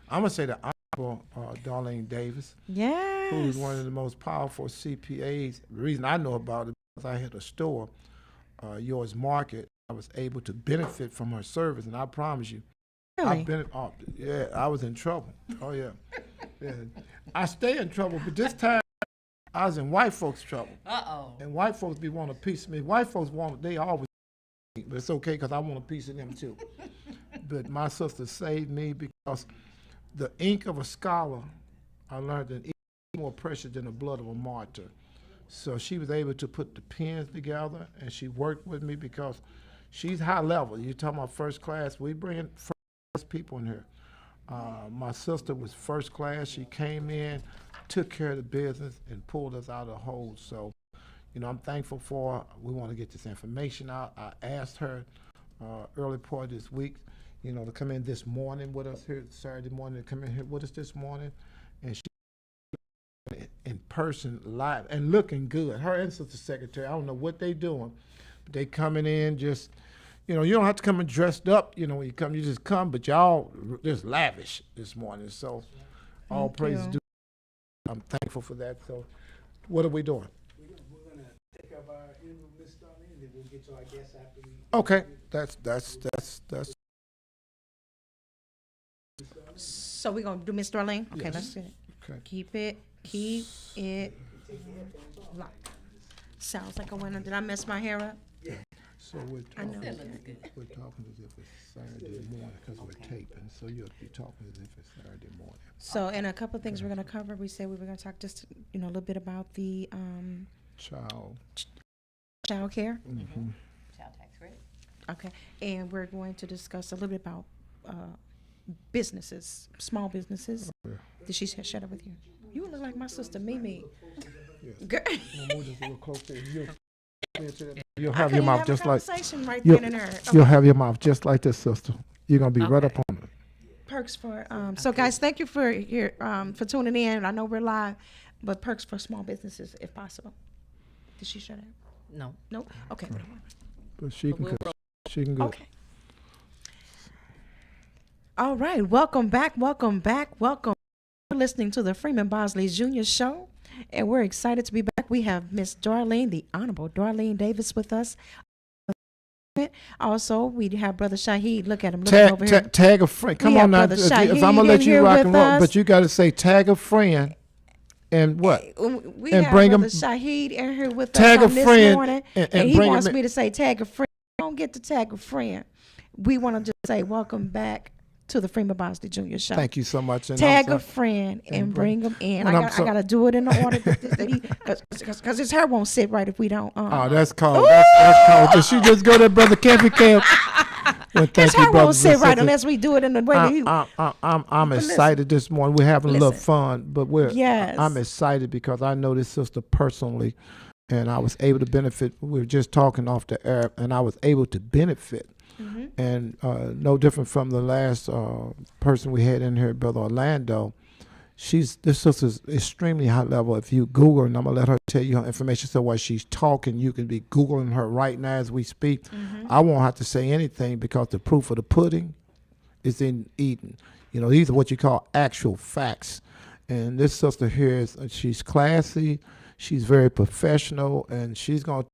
I'm gonna say the Honorable Darlene Davis, Yes. who is one of the most powerful CPAs. The reason I know about it is I had a store, Yours Market. I was able to benefit from her service, and I promise you, Really? I was in trouble. Oh yeah, yeah. I stay in trouble, but this time I was in white folks' trouble. Uh-oh. And white folks be wanting a piece of me. White folks they always, but it's okay because I want a piece of them too. But my sister saved me because the ink of a scholar, I learned that is more precious than the blood of a martyr. So she was able to put the pens together, and she worked with me because she's high level. You're talking about first class. We bring first people in here. My sister was first class. She came in, took care of the business, and pulled us out of the hole. So, I'm thankful for her. We want to get this information out. I asked her early part of this week, to come in this morning with us here, Saturday morning, to come in here with us this morning. And she in person, live, and looking good. Her and Sister Secretary, I don't know what they doing, but they coming in just, you don't have to come in dressed up, when you come, you just come, but y'all just lavish this morning. So all praise due. I'm thankful for that. So what are we doing? We're gonna take up our interview with Miss Darlene, and then we'll get to our guests after we. Okay, that's. So we're going to do Miss Darlene? Okay, Yes. let's do it. Okay. Keep it locked. Sounds like a winner. Did I mess my hair up? So we're I know. talking, we're talking as if it's Saturday morning because we're taping. So you'll be talking as if it's Saturday morning. So, and a couple of things we're going to cover. We said we were going to talk just, a little bit about the Child. child care. Mm-hmm. Child tax rate. Okay. And we're going to discuss a little bit about businesses, small businesses. Did she share that with you? You look like my sister, Mimi. Yes. Girl. Move this a little closer. You'll I have couldn't your even mouth have just a like conversation right you'll, then and there. you'll Okay. have your mouth just like this, sister. You're gonna be right up on it. Perks for so guys, thank you for for tuning in. I know we're live, but perks for small businesses if possible. Did she share that? No. Nope. Okay. But she can we'll cook. She can go. Okay. All right. Welcome back. Welcome back. Welcome. You're listening to the Freeman Bosley Jr. Show, and we're excited to be back. We have Miss Darlene, the Honorable Darlene Davis, with us. Also, we have Brother Shaheed. Look at him. Looking over here. Tag a friend. Come We on now. have If Brother I'm gonna Shaheed let in you here rock with and roll, us. but you gotta say tag a friend and what? We And have bring Brother 'em- Shaheed in here with Tag us a on this friend morning, and and he bring 'em wants in. me to say tag a friend. Don't get to tag a friend. We want to just say welcome back to the Freeman Bosley Jr. Show. Thank you so much. And Tag I'm a friend and and bring them in. and I I'm so- got to do it in the order because his hair won't sit right if we don't. Oh, that's called. That's called. Did she just go to Brother Kevin Camp? Well, his thank hair you, won't brothers and sit right sisters. unless we do it in the way that he. I'm listen. excited this morning. We're having a little Listen. fun, but Yes. I'm excited because I know this sister personally, and I was able to benefit. We were just talking off the air, and I was able to benefit. Mm-hmm. And no different from the last person we had in here, Brother Orlando. This sister's extremely high level. If you Google, and I'm gonna let her tell you her information, so while she's talking, you can be Googling her right now as we speak. Mm-hmm. I won't have to say anything because the proof of the pudding is in eating. These are what you call actual facts. And this sister here she's classy, she's very professional, and she's gonna.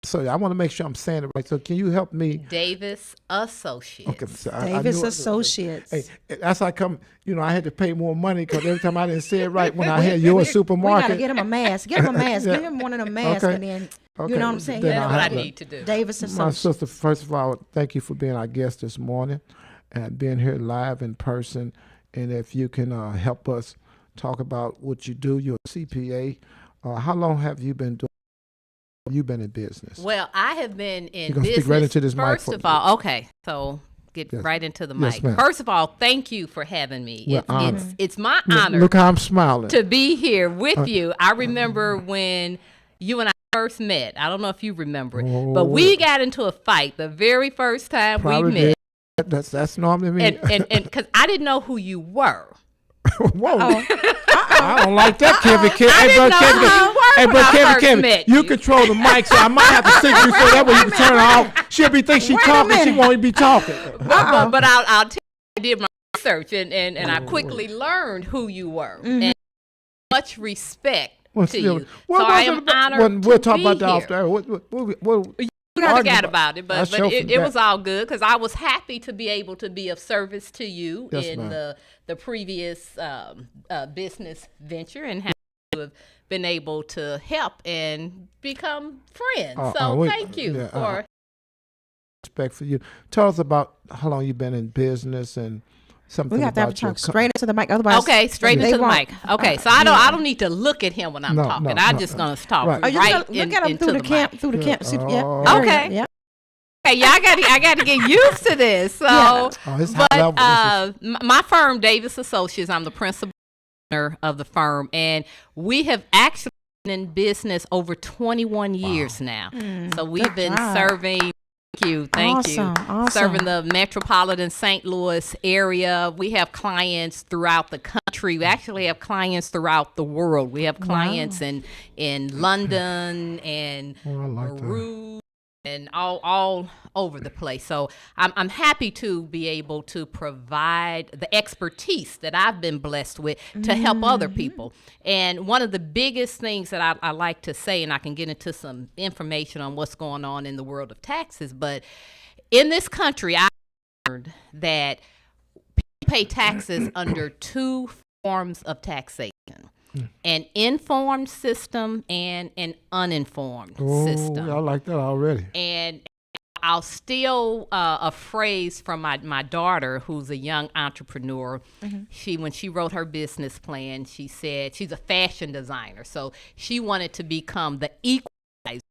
So I want to make sure I'm saying it right. So can you help me? Davis Associates. Okay, so I Davis knew it. Associates. Hey, that's how come, I had to pay more money because every time I didn't say it right when I had your We gotta supermarket. get him a mask. Get him a mask. Yeah. Give him one of them masks, Okay. and then Okay, you know what I'm saying. then That's I'll what I have to- need to do. Davis My Associates. sister, first of all, thank you for being our guest this morning and being here live in person. And if you can help us talk about what you do, you're a CPA. How long have you been doing? You've been in business. Well, I have been in You're gonna business. speak right into this mic First for of me. all, okay, so get Yes. right into the Yes, mic. ma'am. First of all, thank you for having me. We're It's honored. it's my Look- honor Look how I'm smiling. to be here with you. I remember when you and I first met. I don't know if you remember it, Oh, but we got into a fight the very first time Probably we met. did. That's normally me. And because I didn't know who you were. Whoa. Oh. I don't like that, Kevin. I didn't know Kevin. who you were Hey, when but I Kevin, first Kevin, met you you. control the mic, so I might have to sing you so that way you can turn it off. She'll be think she Wait a talking, she minute. won't even be talking. But I'll tell you, I did my research and I quickly learned who you were. And much respect Well, to still- you. what So was I it am about- honored when we'll to talk be about that here. after. What You argue forgot about it, but That's your it forget. was all good because I was happy to be able to be of service to you Yes, in ma'am. the previous business venture and have have been able to help and become friends. Thank you for respect for you. Tell us about how long you've been in business and something We have to have about to your talk straight into the mic. Otherwise, Okay, straight they into the won't- mic. Okay, so I don't need to look at him when I'm talking. I'm just gonna talk Right. Oh, you right look at them into through the mic. camp. Through the camp. See, yeah. Oh. There you go. Okay. Yeah. Okay, yeah, I got to get used to this. So, Yeah. Oh, it's high level. my firm, Davis Associates, I'm the principal owner of the firm, and we have actually been in business over 21 years now. So we've good been job. serving. Thank you. Awesome. Serving the metropolitan St. Louis area. We have clients throughout the country. We actually have clients throughout the world. We have clients in London and I like that. Peru and all over the place. So I'm happy to be able to provide the expertise that I've been blessed with to help other people. And one of the biggest things that I like to say, and I can get into some information on what's going on in the world of taxes, but in this country, I learned that people pay taxes under two forms of taxation. An informed system and an uninformed system. I like that already. And I'll steal a phrase from my daughter, who's a young entrepreneur. When she wrote her business plan, she said she's a fashion designer, so she wanted to become the equalizer.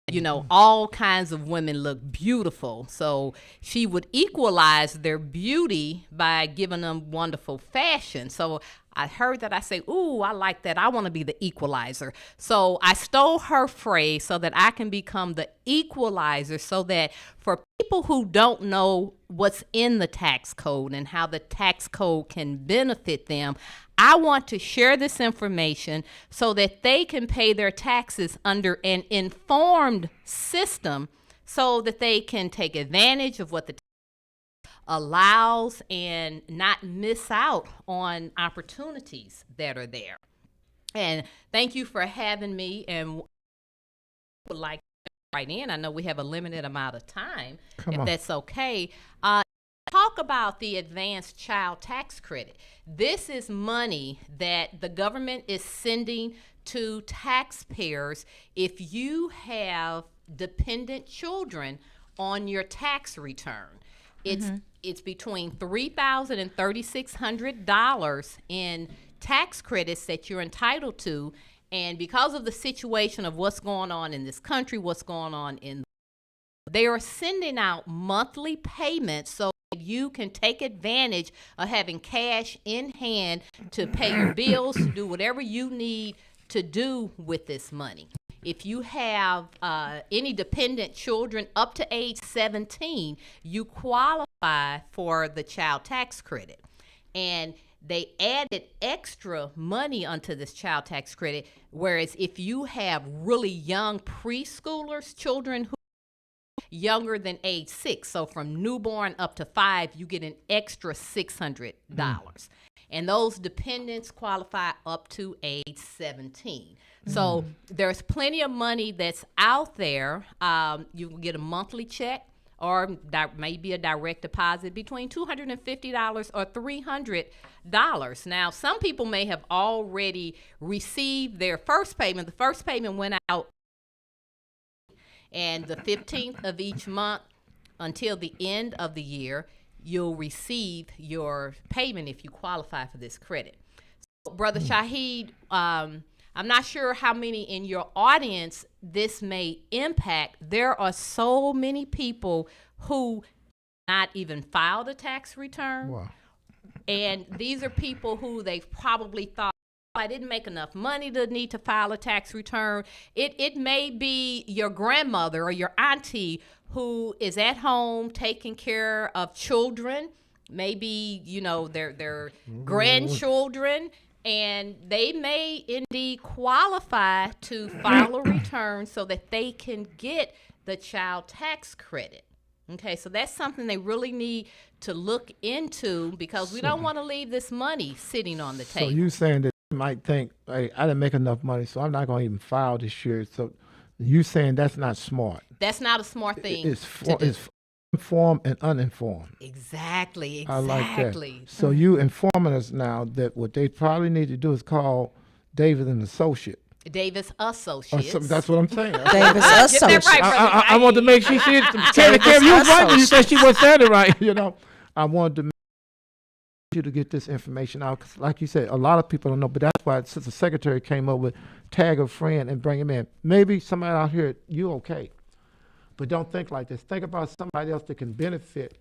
You know, all kinds of women look beautiful, so she would equalize their beauty by giving them wonderful fashion. So I heard that. I say, ooh, I like that. I want to be the equalizer. So I stole her phrase so that I can become the equalizer, so that for people who don't know what's in the tax code and how the tax code can benefit them, I want to share this information so that they can pay their taxes under an informed system, so that they can take advantage of what the allows and not miss out on opportunities that are there. And thank you for having me, and would like to right in. I know we have a limited amount of time, if that's okay. Talk about the advanced child tax credit. This is money that the government is sending to taxpayers if you have dependent children on your tax return. It's between $3,000 and $3,600 in tax credits that you're entitled to. And because of the situation of what's going on in this country, what's going on they are sending out monthly payments so you can take advantage of having cash in hand to pay your bills, to do whatever you need to do with this money. If you have any dependent children up to age 17, you qualify for the child tax credit. And they added extra money onto this child tax credit, whereas if you have really young preschoolers, children who younger than age 6, so from newborn up to 5, you get an extra $600. And those dependents qualify up to age 17. So there's plenty of money that's out there. You can get a monthly check, or maybe a direct deposit between $250 or $300. Now, some people may have already received their first payment. The first payment went out and the 15th of each month until the end of the year, you'll receive your payment if you qualify for this credit. So, Brother Shahid, I'm not sure how many in your audience this may impact. There are so many people who not even filed a tax return. Wow. And these are people who they've probably thought, I didn't make enough money to need to file a tax return. It may be your grandmother or your auntie who is at home taking care of children, maybe, their grandchildren, and they may indeed qualify to file a return so that they can get the child tax credit. Okay, so that's something they really need to look into, because we don't want to leave this money sitting on the table. So you saying that you might think, hey, I didn't make enough money, so I'm not going to even file this year. So you saying that's not smart. That's not a smart thing. It's informed and uninformed. Exactly. I like that. So you informing us now that what they probably need to do is call David and Associate. Davis Or Associates. something. That's what I'm saying. Davis Get that Associates. right, brother. I wanted to make sure she Kevin, you was right when you said she was saying it right. You know, I wanted to make you to get this information out because, like you said, a lot of people don't know. But that's why since the secretary came up with tag a friend and bring him in. Maybe somebody out here, you okay, but don't think like this. Think about somebody else that can benefit.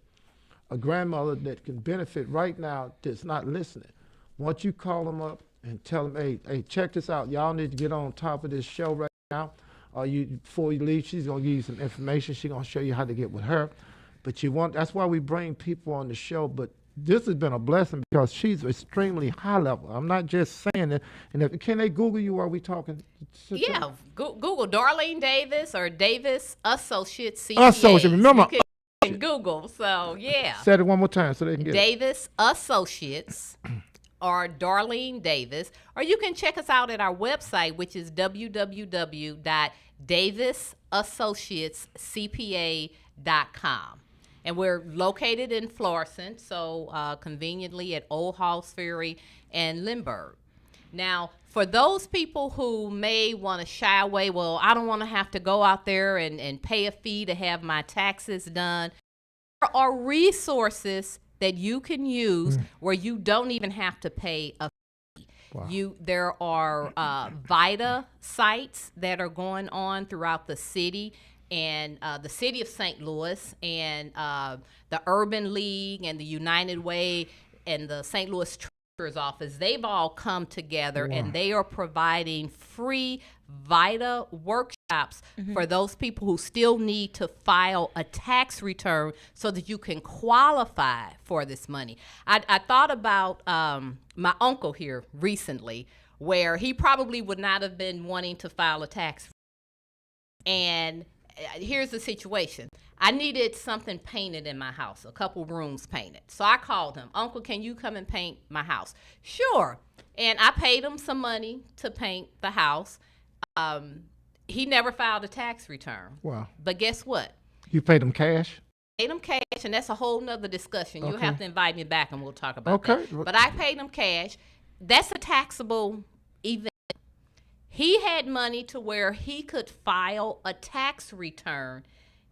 A grandmother that can benefit right now that's not listening. Once you call them up and tell them, hey, check this out. Y'all need to get on top of this show right now. Before you leave, she's gonna give you some information. She's gonna show you how to get with her. But that's why we bring people on the show. But this has been a blessing because she's extremely high level. I'm not just saying that. And can they Google you while we talking? Yeah, Google Darlene Davis or Davis Associates CPA. Associate, remember. You can Google, so yeah. Say it one more time so they can get it. Davis Associates or Darlene Davis, or you can check us out at our website, which is www.davisassociatescpa.com. And we're located in Florissant, so conveniently at Old Halls Ferry and Lindbergh. Now, for those people who may want to shy away, well, I don't want to have to go out there and pay a fee to have my taxes done, there are resources that you can use where you don't even have to pay a fee. Wow. There are VITA sites that are going on throughout the city, and the city of St. Louis and the Urban League and the United Way and the St. Louis Treasurer's Office, they've all come together and they are providing free VITA workshops for those people who still need to file a tax return so that you can qualify for this money. I thought about my uncle here recently, where he probably would not have been wanting to file a tax return. And here's the situation. I needed something painted in my house, a couple rooms painted. So I called him, Uncle, can you come and paint my house? Sure. And I paid him some money to paint the house. He never filed a tax return. Wow. But guess what? You paid them cash? Paid him cash, and that's a whole nother discussion. You'll Okay. have to invite me back and we'll talk about Okay. that. But I paid him cash. That's a taxable event. He had money to where he could file a tax return,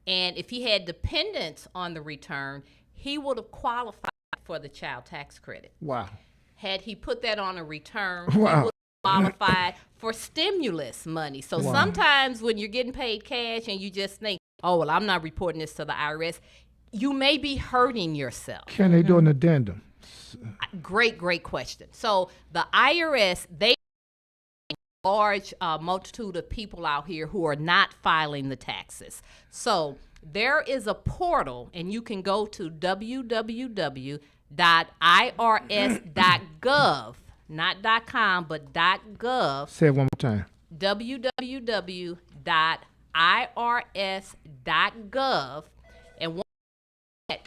and if he had dependents on the return, he would have qualified for the child tax credit. Wow. Had he put that on a return, Wow. he would have qualified for stimulus money. So Wow. sometimes when you're getting paid cash and you just think, oh, well, I'm not reporting this to the IRS, you may be hurting yourself. Can they do an addendum? Great question. So the IRS, they large multitude of people out here who are not filing the taxes. So there is a portal, and you can go to www.irs.gov, not .com, but .gov. Say it one more time. www.irs.gov, and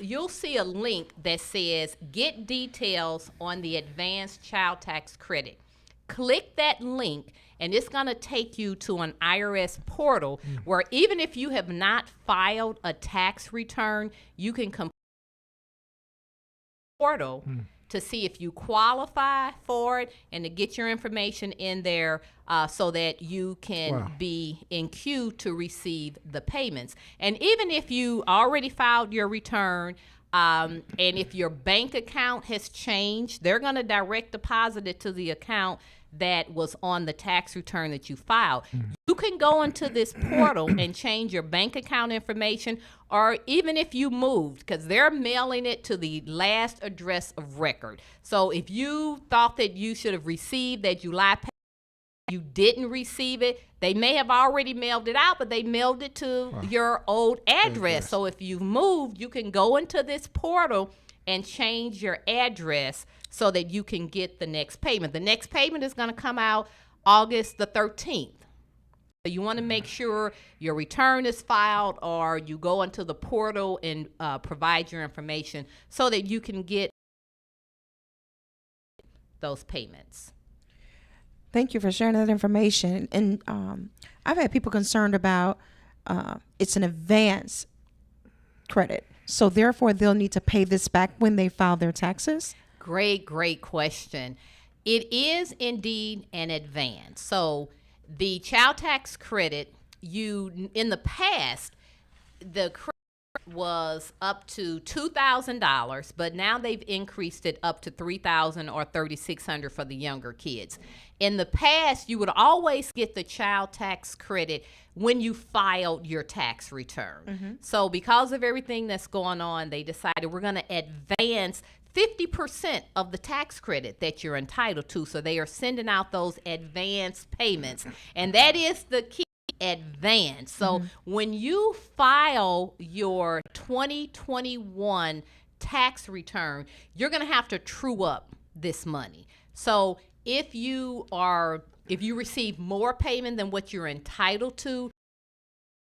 you'll see a link that says get details on the advanced child tax credit. Click that link, and it's going to take you to an IRS portal where even if you have not filed a tax return, you can complete the portal to see if you qualify for it and to get your information in there so that you can be in queue to receive the payments. And even if you already filed your return, and if your bank account has changed, they're going to direct deposit it to the account that was on the tax return that you filed. You can go into this portal and change your bank account information, or even if you moved, because they're mailing it to the last address of record. So if you thought that you should have received that July payment, you didn't receive it, they may have already mailed it out, but they mailed it to your old address. So if you've moved, you can go into this portal and change your address so that you can get the next payment. The next payment is going to come out August the 13th. So you want to make sure your return is filed, or you go into the portal and provide your information so that you can get those payments. Thank you for sharing that information. And I've had people concerned about it's an advance credit. So therefore, they'll need to pay this back when they file their taxes? Great question. It is indeed an advance. So the child tax credit, in the past, the credit was up to $2,000, but now they've increased it up to $3,000 or $3,600 for the younger kids. In the past, you would always get the child tax credit when you filed your tax return. So because of everything that's going on, they decided we're going to advance 50% of the tax credit that you're entitled to. So they are sending out those advance payments. And that is the key, advance. So when you file your 2021 tax return, you're going to have to true up this money. So if you receive more payment than what you're entitled to,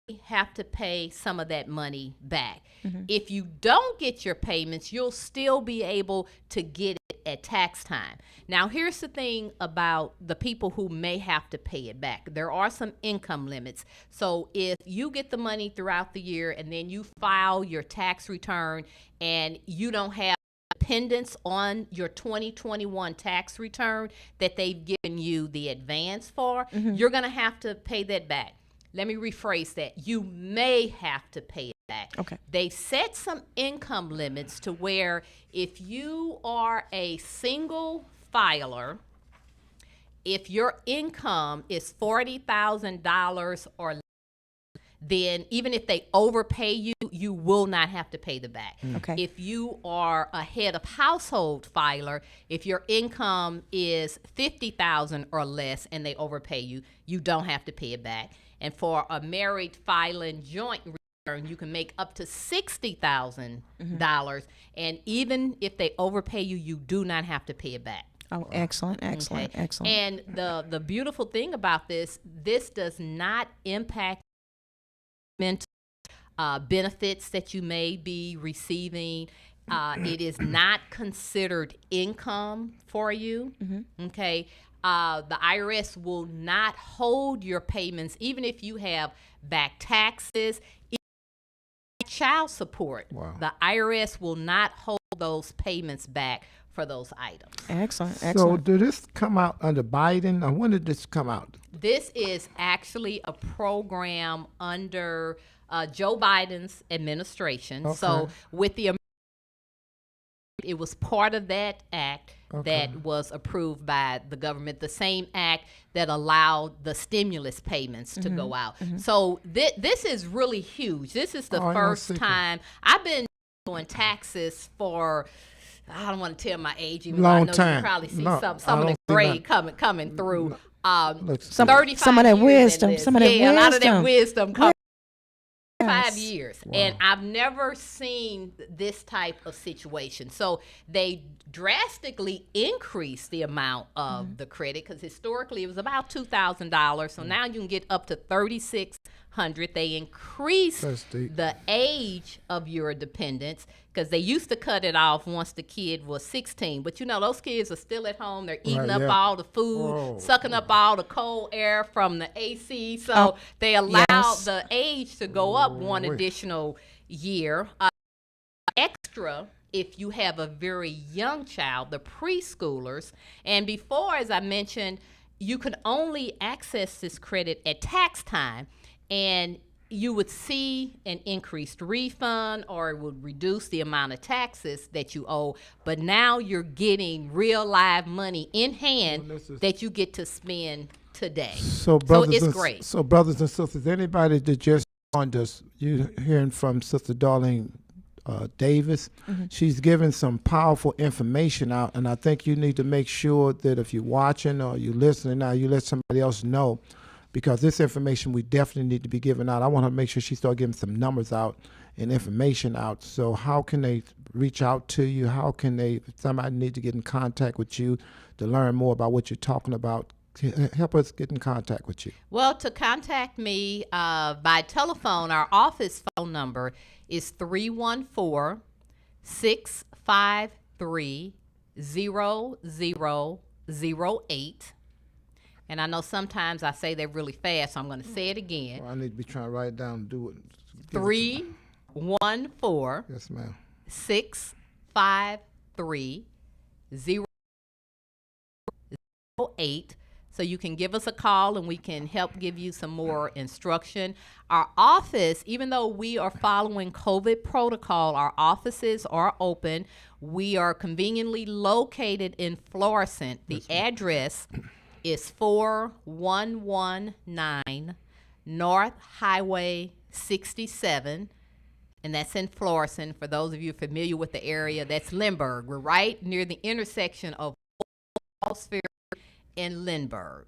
you have to pay some of that money back. If you don't get your payments, you'll still be able to get it at tax time. Now, here's the thing about the people who may have to pay it back. There are some income limits. So if you get the money throughout the year and then you file your tax return and you don't have dependents on your 2021 tax return that they've given you the advance for, you're going to have to pay that back. Let me rephrase that. You may have to pay it back. Okay. They set some income limits to where if you are a single filer, if your income is $40,000 or less, then even if they overpay you, you will not have to pay the back. Okay. If you are a head of household filer, if your income is $50,000 or less and they overpay you, you don't have to pay it back. And for a married filing joint return, you can make up to $60,000. And even if they overpay you, you do not have to pay it back. Oh, excellent, excellent, Okay. excellent. And the beautiful thing about this does not impact benefits that you may be receiving. It is not considered income for you. Okay. The IRS will not hold your payments, even if you have back taxes, child support. Wow. The IRS will not hold those payments back for those items. Excellent, So excellent. did this come out under Biden, or when did this come out? This is actually a program under Joe Biden's administration. Okay. So with it was part of that act that was approved by the government, the same act that allowed the stimulus payments to go out. So this is really huge. This is the Oh, I know, first secret. time I've been doing taxes for, I don't want to tell my age, even Long though I know time. you probably see No, some I of the don't see grade that. coming through. Look, 35 some of that years in wisdom, this. some of that yeah, a lot of that wisdom. wisdom comes. 5 Yes. years. Wow. And I've never seen this type of situation. So they drastically increased the amount of the credit, because historically it was about $2,000. So now you can get up to $3,600. They increased That's deep. the age of your dependents, because they used to cut it off once the kid was 16. But you know, those kids are still at home. They're eating Right, up yeah. all the food, Whoa. sucking up all the cold air from the AC. So they allowed yes. the age to go up one Wait. additional year. Extra if you have a very young child, the preschoolers. And before, as I mentioned, you could only access this credit at tax time, and you would see an increased refund, or it would reduce the amount of taxes that you owe. But now you're getting real live money in hand Well, this is- that you get to spend today. So brothers, it's and, great. So brothers and sisters, anybody that just joined us, you hearing from Sister Darlene Davis. She's giving some powerful information out, and I think you need to make sure that if you're watching or you're listening now, you let somebody else know, because this information we definitely need to be giving out. I want to make sure she start giving some numbers out and information out. So how can they reach out to you? How can if somebody need to get in contact with you to learn more about what you're talking about? Help us get in contact with you. Well, to contact me by telephone, our office phone number is 314-653-0008. And I know sometimes I say that really fast, so I'm going to say it again. Well, I need to be trying to write it down and do it. Give it to- 314 Yes, ma'am. 653 8. So you can give us a call and we can help give you some more instruction. Our office, even though we are following COVID protocol, our offices are open. We are conveniently located in Florissant. The address is 4119 North Highway 67. And that's in Florissant. For those of you familiar with the area, that's Lindbergh. We're right near the intersection of Sphere in Lindbergh.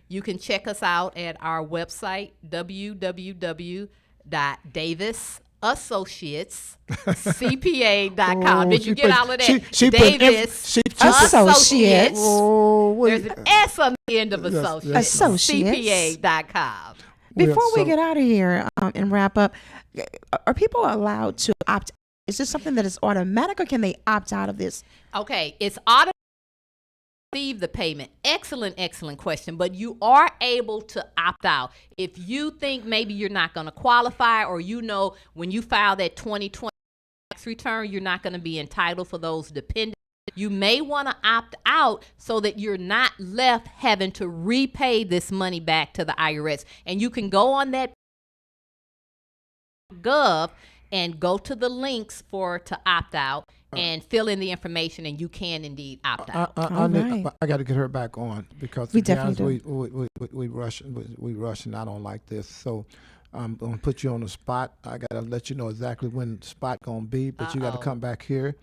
You can check us out at our website, www.davisassociatescpa.com. Oh, Did you get all of that? She Davis Associates. Oh, There's an S on the end of associates. Associates. CPA.com. Before we so- get out of here and wrap up, are people allowed to opt? Is this something that is automatic, or can they opt out of this? Okay, it's automatic. Receive the payment. Excellent question. But you are able to opt out if you think maybe you're not going to qualify, or when you file that 2020 tax return, you're not going to be entitled for those dependents. You may want to opt out so that you're not left having to repay this money back to the IRS. And you can go on that gov and go to the links to opt out and fill in the information, and you can indeed opt out. I got to get her back on because We to be definitely honest, we rush and I don't like this. So I'm gonna put you on the spot. I gotta let you know exactly when the spot gonna be, but you got to come back here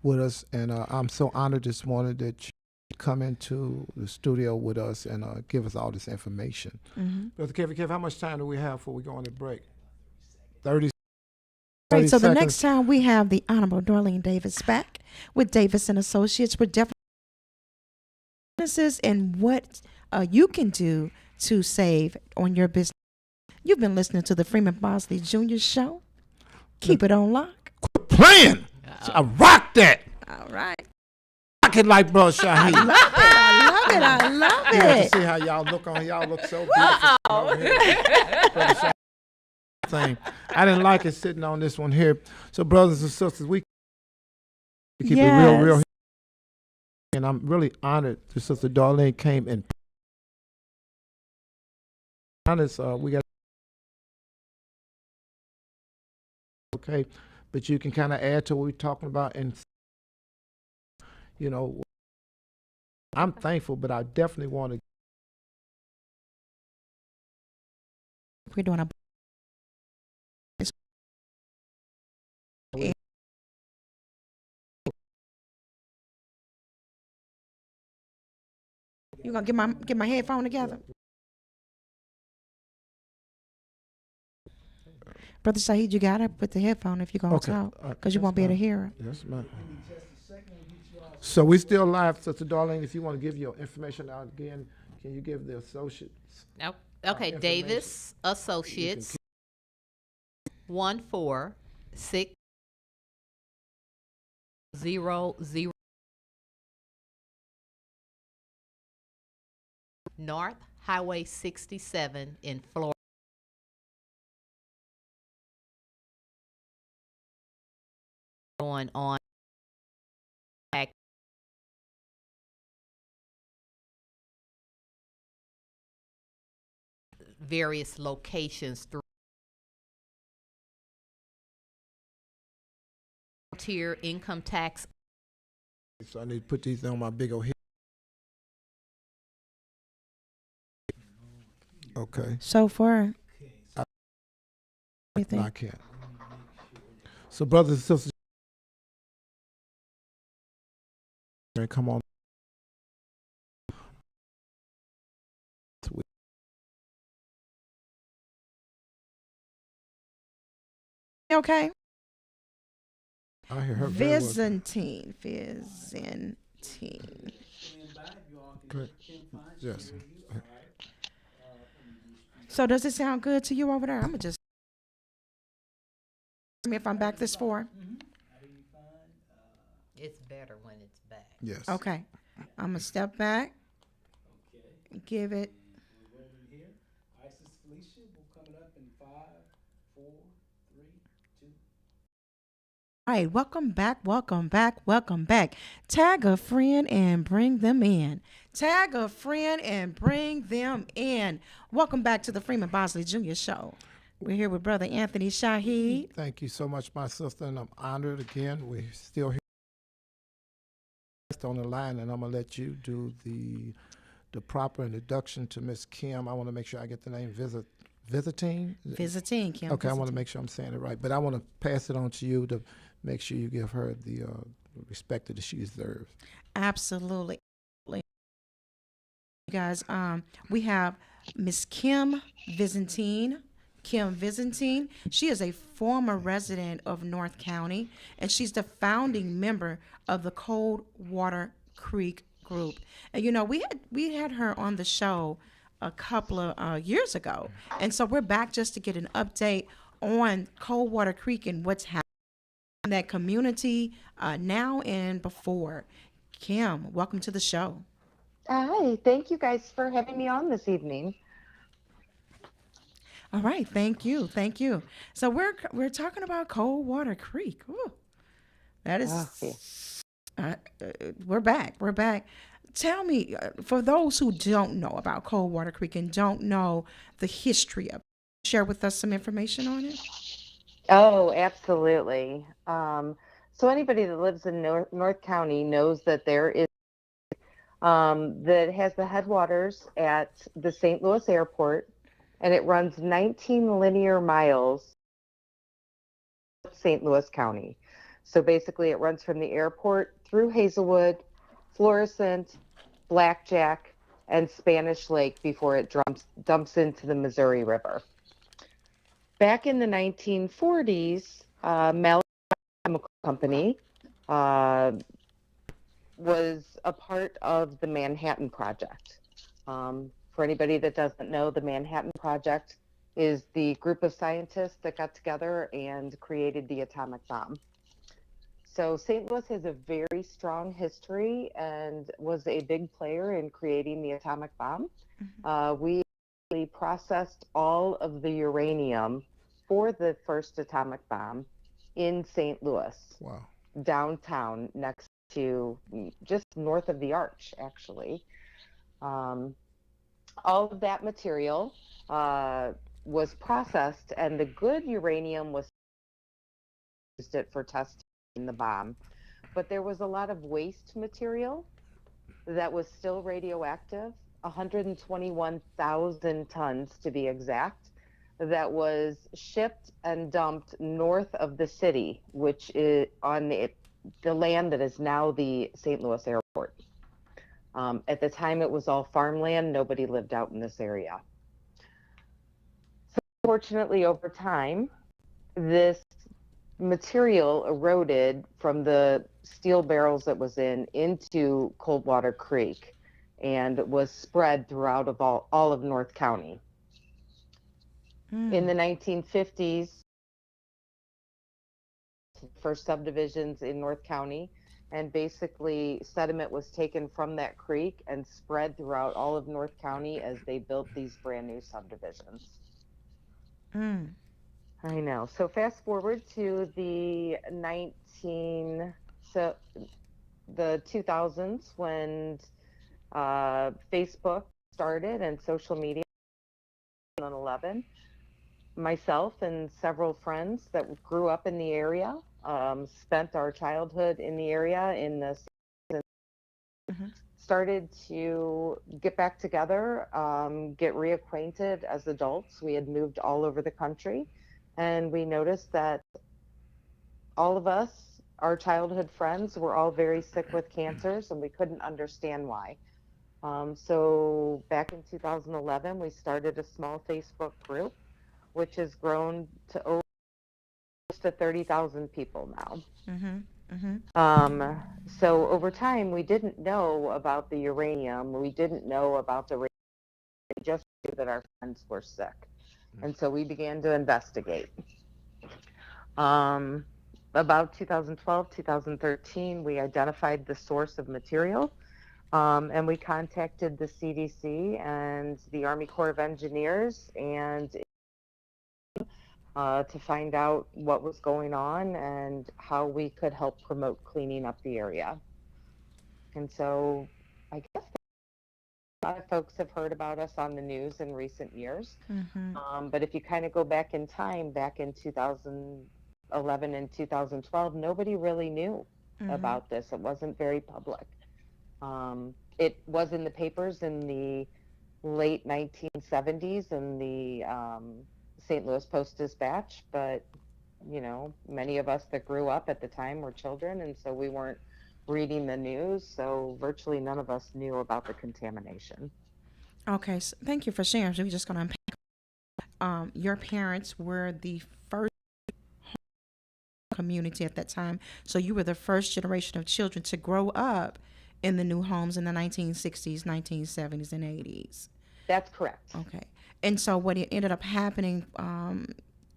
with us. And I'm so honored this morning that you come into the studio with us and give us all this information. Brother Kev, how much time do we have before we go on the break? 30 Right, so the seconds. next time we have the Honorable Darlene Davis back with Davis and Associates, we're definitely and what you can do to save on your business. You've been listening to the Freeman Bosley Jr. Show. Keep it on lock. Playing. I rock that. All right. Rock it like Brother Shaheed. I love You have it. to see how y'all look on. Y'all look so beautiful. Brother Shaheed. Thing. I didn't like it sitting on this one here. So, brothers and sisters, we keep it real. And I'm really honored that Sister Darlene came and honest. We got okay, but you can kind of add to what we're talking about, and I'm thankful, but I definitely want to. We're doing a You gonna get my headphone together? Brother Saheed, you gotta put the headphone if you're gonna talk, because you won't be able to hear her. Yes, ma'am. So we still live, Sister Darlene. If you want to give your information out again, can you give the associates? Okay, Davis Associates 14600 North Highway 67 in Florida. Going on various locations through tier income tax. So I need to put these on my big old head. Okay. So far, No, I can't. So, brothers and sisters, come on. okay. I hear her very well. Byzantine. Good. Yes. So does it sound good to you over there? I'm gonna just if I'm back this far. It's better when it's back. Yes. Okay. I'm gonna step back. Give it. We're rolling here. Isis Felicia will coming up in 5, 4, 3, 2. All right, welcome back. Tag a friend and bring them in. Tag a friend and bring them in. Welcome back to the Freeman Bosley Jr. Show. We're here with Brother Anthony Shaheed. Thank you so much, my sister, and I'm honored again. We're still here on the line, and I'm gonna let you do the proper introduction to Miss Kim. I want to make sure I get the name visiting. Visiting, Kim. Okay, I want to visiting. make sure I'm saying it right, but I want to pass it on to you to make sure you give her the respect that she deserves. Absolutely. You guys, we have Miss Kim Byzantine. Kim Byzantine. She is a former resident of North County, and she's the founding member of the Coldwater Creek Group. And you know, we had her on the show a couple of years ago, and so we're back just to get an update on Coldwater Creek and what's happening in that community now and before. Kim, welcome to the show. Hi, thank you guys for having me on this evening. All right, thank you, thank you. So we're talking about Coldwater Creek. Ooh, that is, we're back. We're back. Tell me, for those who don't know about Coldwater Creek and don't know the history of it, share with us some information on it. Oh, absolutely. So anybody that lives in North County knows that there is that has the headwaters at the St. Louis Airport, and it runs 19 linear miles of St. Louis County. So basically, it runs from the airport through Hazelwood, Florissant, Blackjack, and Spanish Lake before it dumps into the Missouri River. Back in the 1940s, Mallet Chemical Company was a part of the Manhattan Project. For anybody that doesn't know, the Manhattan Project is the group of scientists that got together and created the atomic bomb. So St. Louis has a very strong history and was a big player in creating the atomic bomb. We processed all of the uranium for the first atomic bomb in St. Louis. Wow. Downtown, next to just north of the Arch, actually. All of that material was processed, and the good uranium was used it for testing the bomb. But there was a lot of waste material that was still radioactive, 121,000 tons to be exact, that was shipped and dumped north of the city, which is on the land that is now the St. Louis Airport. At the time, it was all farmland. Nobody lived out in this area. So fortunately, over time, this material eroded from the steel barrels that was into Coldwater Creek and was spread throughout of all of North County. In the 1950s, first subdivisions in North County, and basically sediment was taken from that creek and spread throughout all of North County as they built these brand new subdivisions. I know. So fast forward to the 2000s when Facebook started and social media. 2011, myself and several friends that grew up in the area spent our childhood in the area in the started to get back together, get reacquainted as adults. We had moved all over the country, and we noticed that all of us, our childhood friends, were all very sick with cancers, and we couldn't understand why. So back in 2011, we started a small Facebook group, which has grown to over close to 30,000 people now. So over time, we didn't know about the uranium. We didn't know about the radiation. We just knew that our friends were sick. And so we began to investigate. About 2012, 2013, we identified the source of material. And we contacted the CDC and the Army Corps of Engineers and to find out what was going on and how we could help promote cleaning up the area. And so I guess A lot of folks have heard about us on the news in recent years. Mm-hmm. But if you kind of go back in time, back in 2011 and 2012, nobody really knew Mm-hmm. about this. It wasn't very public. It was in the papers in the late 1970s in the St. Louis Post-Dispatch, but many of us that grew up at the time were children, and so we weren't reading the news, so virtually none of us knew about the contamination. Okay, so thank you for sharing. So we're just going to unpack. Your parents were the first community at that time, so you were the first generation of children to grow up in the new homes in the 1960s, 1970s, and 80s. That's correct. Okay, and so what ended up happening,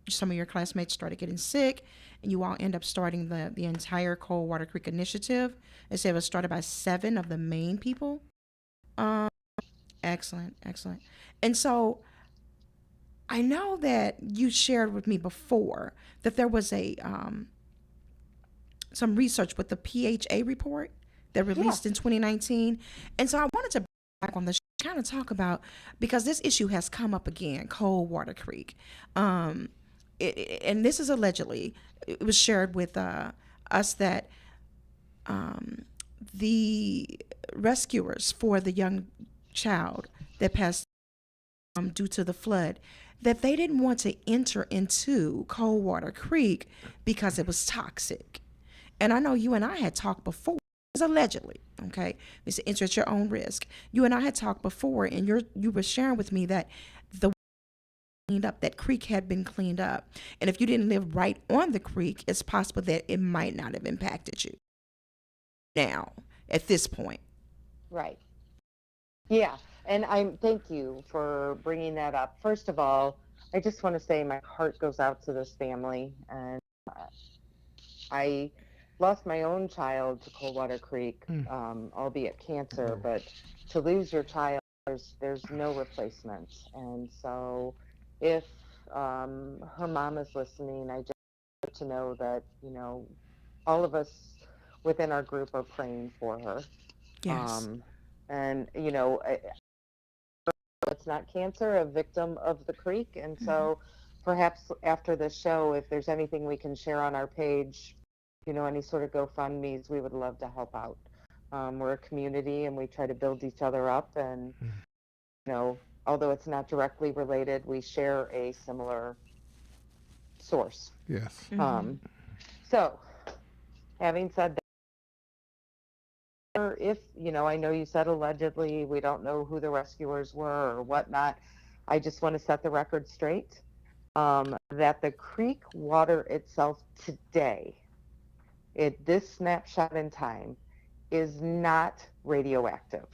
some of your classmates started getting sick, and you all end up starting the entire Coldwater Creek Initiative. It said it was started by 7 of the main people. Um, Excellent, excellent. And so I know that you shared with me before that there was a some research with the PHA report that released in 2019, and so I wanted to back on the kind of talk about, because this issue has come up again, Coldwater Creek, and this is allegedly, it was shared with us that the rescuers for the young child that passed due to the flood, that they didn't want to enter into Coldwater Creek because it was toxic. And I know you and I had talked before, allegedly, okay? They said enter at your own risk. You and I had talked before, and you were sharing with me that the cleaned up, that creek had been cleaned up. And if you didn't live right on the creek, it's possible that it might not have impacted you now at this point. Right. Yeah, and thank you for bringing that up. First of all, I just want to say my heart goes out to this family, and I lost my own child to Coldwater Creek, albeit cancer, but to lose your child, there's no replacement. And so if her mom is listening, I just want to know that, all of us within our group are praying for her. Yes. And, it's not cancer, a victim of the creek. And so perhaps after this show, if there's anything we can share on our page, any sort of GoFundMe's, we would love to help out. We're a community and we try to build each other up. And, although it's not directly related, we share a similar source. Yes. So having said that, if, I know you said allegedly, we don't know who the rescuers were or whatnot. I just want to set the record straight, that the creek water itself today, this snapshot in time, is not radioactive.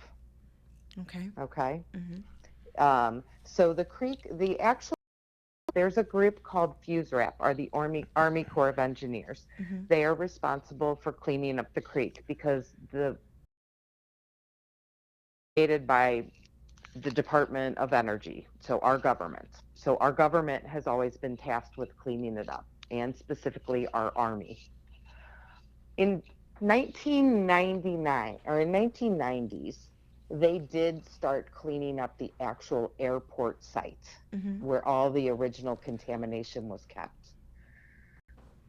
Okay. Okay. So the creek, there's a group called FUSERAP, are the Army Corps of Engineers. They are responsible for cleaning up the creek because created by the Department of Energy, so our government. So our government has always been tasked with cleaning it up, and specifically our Army. In 1999, or in 1990s, they did start cleaning up the actual airport site where all the original contamination was kept.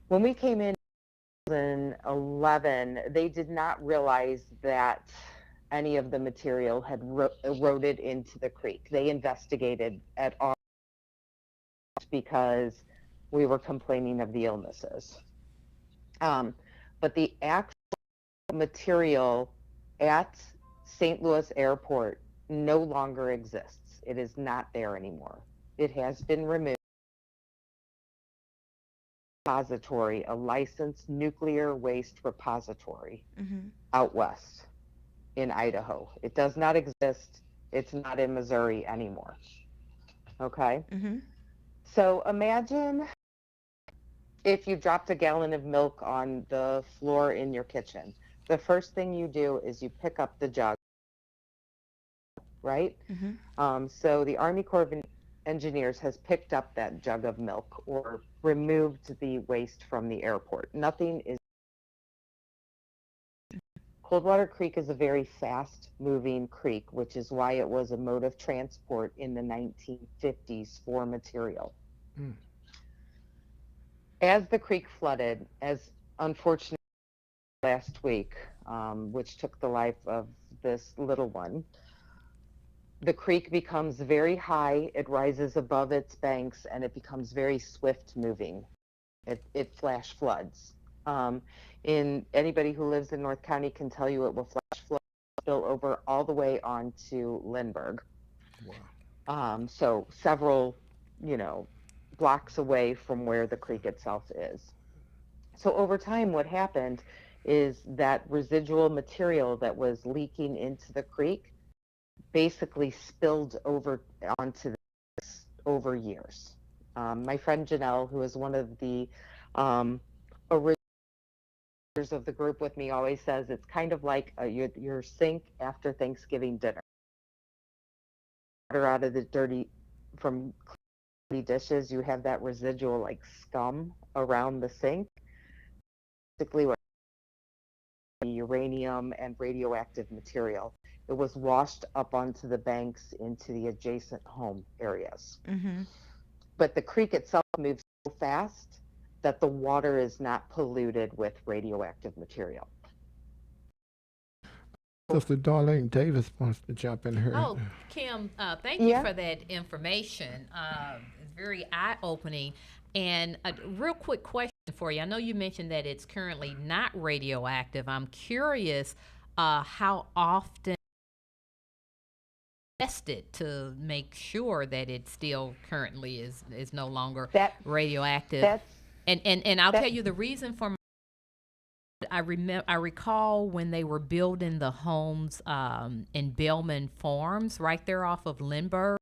When we came in 2011, they did not realize that any of the material had eroded into the creek. They investigated at all because we were complaining of the illnesses. But the actual material at St. Louis Airport no longer exists. It is not there anymore. It has been removed. Repository, a licensed nuclear waste repository out west in Idaho. It does not exist. It's not in Missouri anymore. Okay? So imagine if you dropped a gallon of milk on the floor in your kitchen. The first thing you do is you pick up the jug, right? So the Army Corps of Engineers has picked up that jug of milk or removed the waste from the airport. Nothing is Coldwater Creek is a very fast moving creek, which is why it was a mode of transport in the 1950s for material. Mm. As the creek flooded, as unfortunately last week, which took the life of this little one, the creek becomes very high, it rises above its banks, and it becomes very swift moving. It flash floods. In anybody who lives in North County can tell you it will flash flood, spill over all the way onto Lindbergh. Wow. So several, blocks away from where the creek itself is. So over time, what happened is that residual material that was leaking into the creek basically spilled over onto this over years. My friend Janelle, who is one of the originators of the group with me, always says it's kind of like your sink after Thanksgiving dinner. Water out of the dirty from dirty dishes, you have that residual like scum around the sink. Basically, what uranium and radioactive material. It was washed up onto the banks into the adjacent home areas. Mm-hmm. But the creek itself moves so fast that the water is not polluted with radioactive material. Sister Darlene Davis wants to jump in here. Oh, Kim, thank you Yeah. for that information. It's very eye-opening. And a real quick question for you. I know you mentioned that it's currently not radioactive. I'm curious how often tested to make sure that it still currently is no longer radioactive. And I'll tell you the reason for I recall when they were building the homes in Bellman Farms right there off of Lindbergh,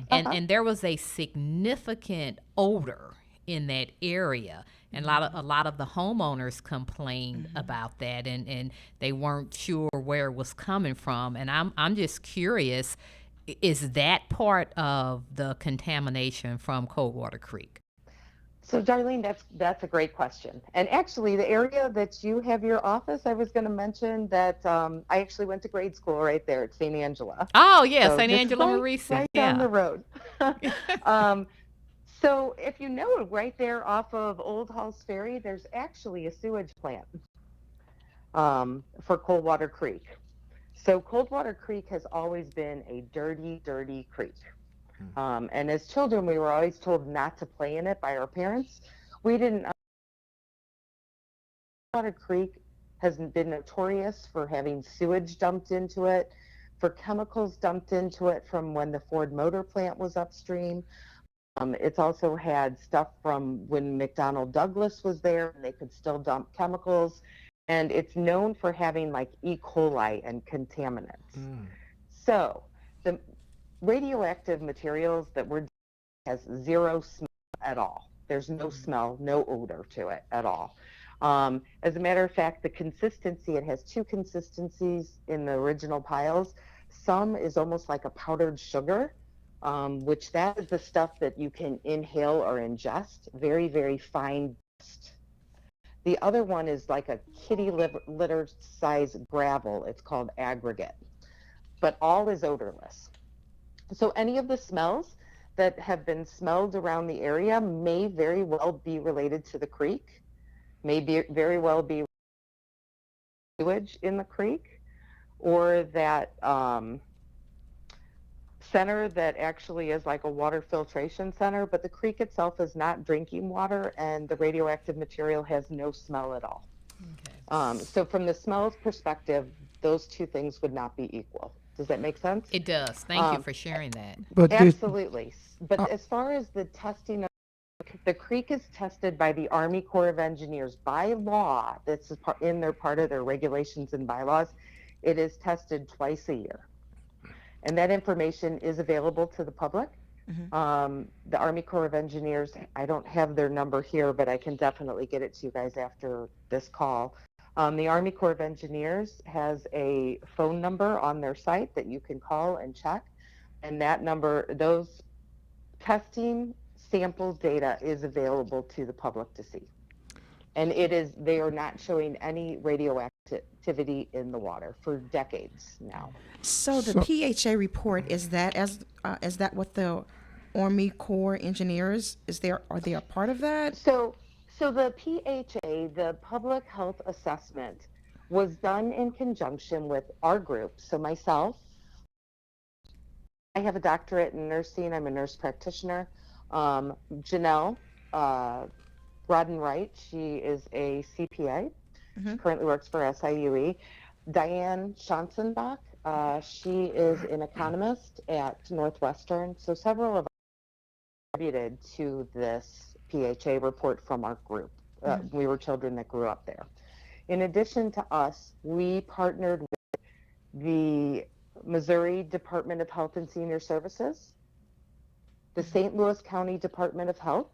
and there was a significant odor in that area, and a lot of the homeowners complained about that, and they weren't sure where it was coming from. And I'm just curious, is that part of the contamination from Coldwater Creek? So Darlene, that's a great question. And actually the area that you have your office, I was going to mention that I actually went to grade school right there at St. Angela. Oh yeah, So St. just Angela Maurice. right down the road. So if you know, right there off of Old Halls Ferry, there's actually a sewage plant for Coldwater Creek. So Coldwater Creek has always been a dirty, dirty creek. And as children, we were always told not to play in it by our parents. We didn't. Coldwater Creek has been notorious for having sewage dumped into it, for chemicals dumped into it from when the Ford Motor Plant was upstream. It's also had stuff from when McDonnell Douglas was there, and they could still dump chemicals. And it's known for having like E. coli and contaminants. So the radioactive materials that were has zero smell at all. There's no smell, no odor to it at all. As a matter of fact, the consistency, it has two consistencies in the original piles. Some is almost like a powdered sugar, which that is the stuff that you can inhale or ingest, very, very fine dust. The other one is like a kitty litter size gravel. It's called aggregate, but all is odorless. So any of the smells that have been smelled around the area may very well be related to the creek, may very well be sewage in the creek, or that center that actually is like a water filtration center, but the creek itself is not drinking water, and the radioactive material has no smell at all. Okay. So from the smells perspective, those two things would not be equal. Does that make sense? It does. Thank you for sharing that. But absolutely. But as far as the testing of the creek is tested by the Army Corps of Engineers by law. That's in their part of their regulations and bylaws. It is tested twice a year. And that information is available to the public. The Army Corps of Engineers, I don't have their number here, but I can definitely get it to you guys after this call. The Army Corps of Engineers has a phone number on their site that you can call and check. And that number, those testing sample data is available to the public to see. And they are not showing any radioactivity in the water for decades now. So the So, PHA report, is that what the Army Corps engineers, are they a part of that? So the PHA, the public health assessment, was done in conjunction with our group. So myself, I have a doctorate in nursing. I'm a nurse practitioner. Janelle Rodden Wright, she is a CPA. She currently works for SIUE. Diane Schanzenbach, she is an economist at Northwestern. So several of us contributed to this PHA report from our group. We were children that grew up there. In addition to us, we partnered with the Missouri Department of Health and Senior Services, the St. Louis County Department of Health,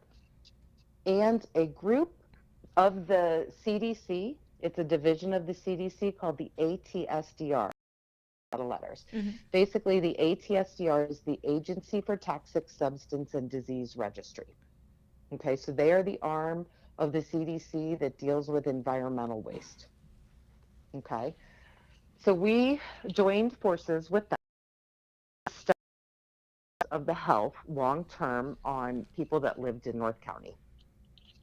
and a group of the CDC. It's a division of the CDC called the ATSDR. A lot of letters. Basically, the ATSDR is the Agency for Toxic Substance and Disease Registry. Okay, so they are the arm of the CDC that deals with environmental waste. Okay, so we joined forces with them of the health long term on people that lived in North County.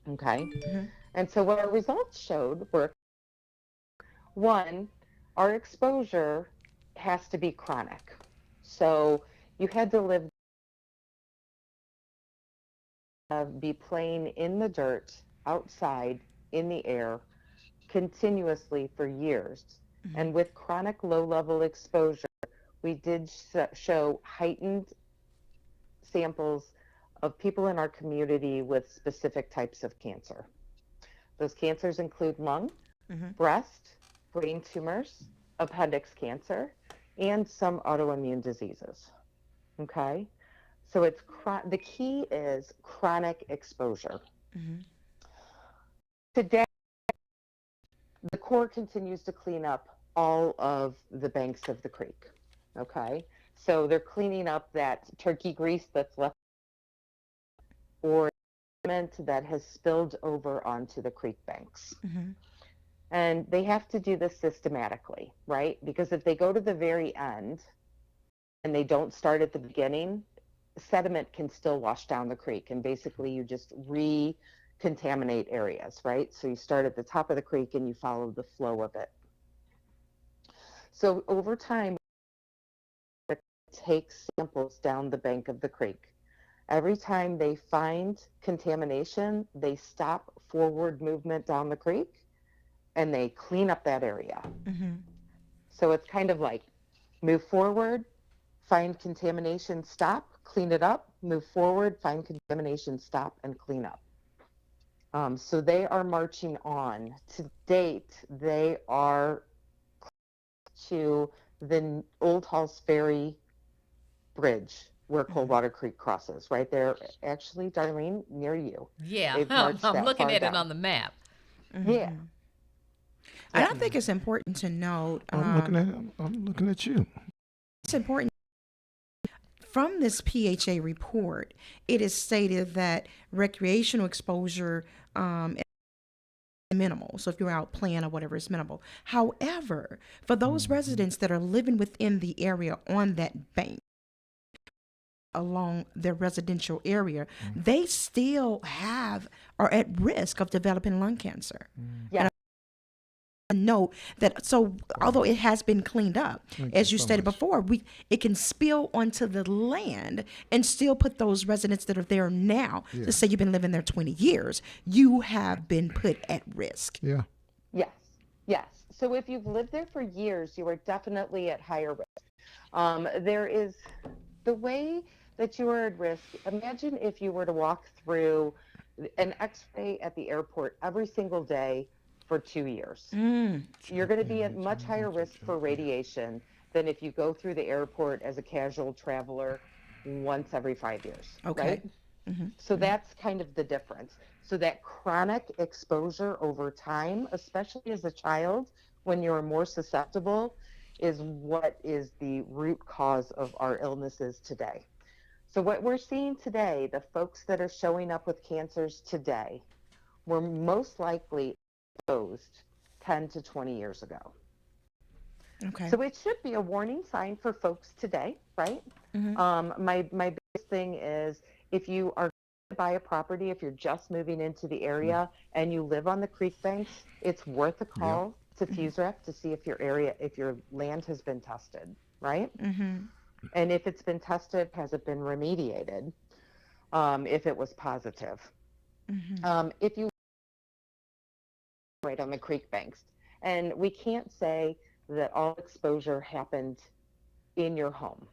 Okay, and so what our results showed were, one, our exposure has to be chronic. So you had to be playing in the dirt, outside, in the air, continuously for years. And with chronic low-level exposure, we did show heightened samples of people in our community with specific types of cancer. Those cancers include lung, breast, brain tumors, appendix cancer, and some autoimmune diseases. Okay, so it's the key is chronic exposure. Today, the Corps continues to clean up all of the banks of the creek. Okay, so they're cleaning up that turkey grease that's left or that has spilled over onto the creek banks. And they have to do this systematically, right? Because if they go to the very end and they don't start at the beginning, sediment can still wash down the creek, and basically you just recontaminate areas, right? So you start at the top of the creek and you follow the flow of it. So over time, it takes samples down the bank of the creek. Every time they find contamination, they stop forward movement down the creek and they clean up that area. So it's kind of like move forward, find contamination, stop, clean it up, move forward, find contamination, stop, and clean up. So they are marching on. To date, they are to the Old Halls Ferry Bridge where Coldwater Creek crosses, right there, actually, Darlene, near you. Yeah, They've marched I'm that looking far at down. it on the map. Yeah. And I think it's important to note. I'm looking at you. It's important. From this PHA report, it is stated that recreational exposure is minimal. So if you're out playing or whatever, it's minimal. However, for those residents that are living within the area on that bank, along their residential area, they still are at risk of developing lung cancer. Yeah. Note that, so although it has been cleaned up, as you stated before, it can spill onto the land and still put those residents that are there now, let's say you've been living there 20 years, you have been put at risk. Yeah. Yes. So if you've lived there for years, you are definitely at higher risk. There is the way that you are at risk. Imagine if you were to walk through an X-ray at the airport every single day for 2 years. You're going to be at much higher risk for radiation than if you go through the airport as a casual traveler once every 5 years. Okay. Right? So that's kind of the difference. So that chronic exposure over time, especially as a child, when you're more susceptible, is what is the root cause of our illnesses today. So what we're seeing today, the folks that are showing up with cancers today, were most likely exposed 10 to 20 years ago. Okay. So it should be a warning sign for folks today, right? My biggest thing is, if you are going to buy a property, if you're just moving into the area and you live on the creek banks, it's worth a call to FUSREC to see if your land has been tested, right? And if it's been tested, has it been remediated? If it was positive. If you right on the creek banks, and we can't say that all exposure happened in your home,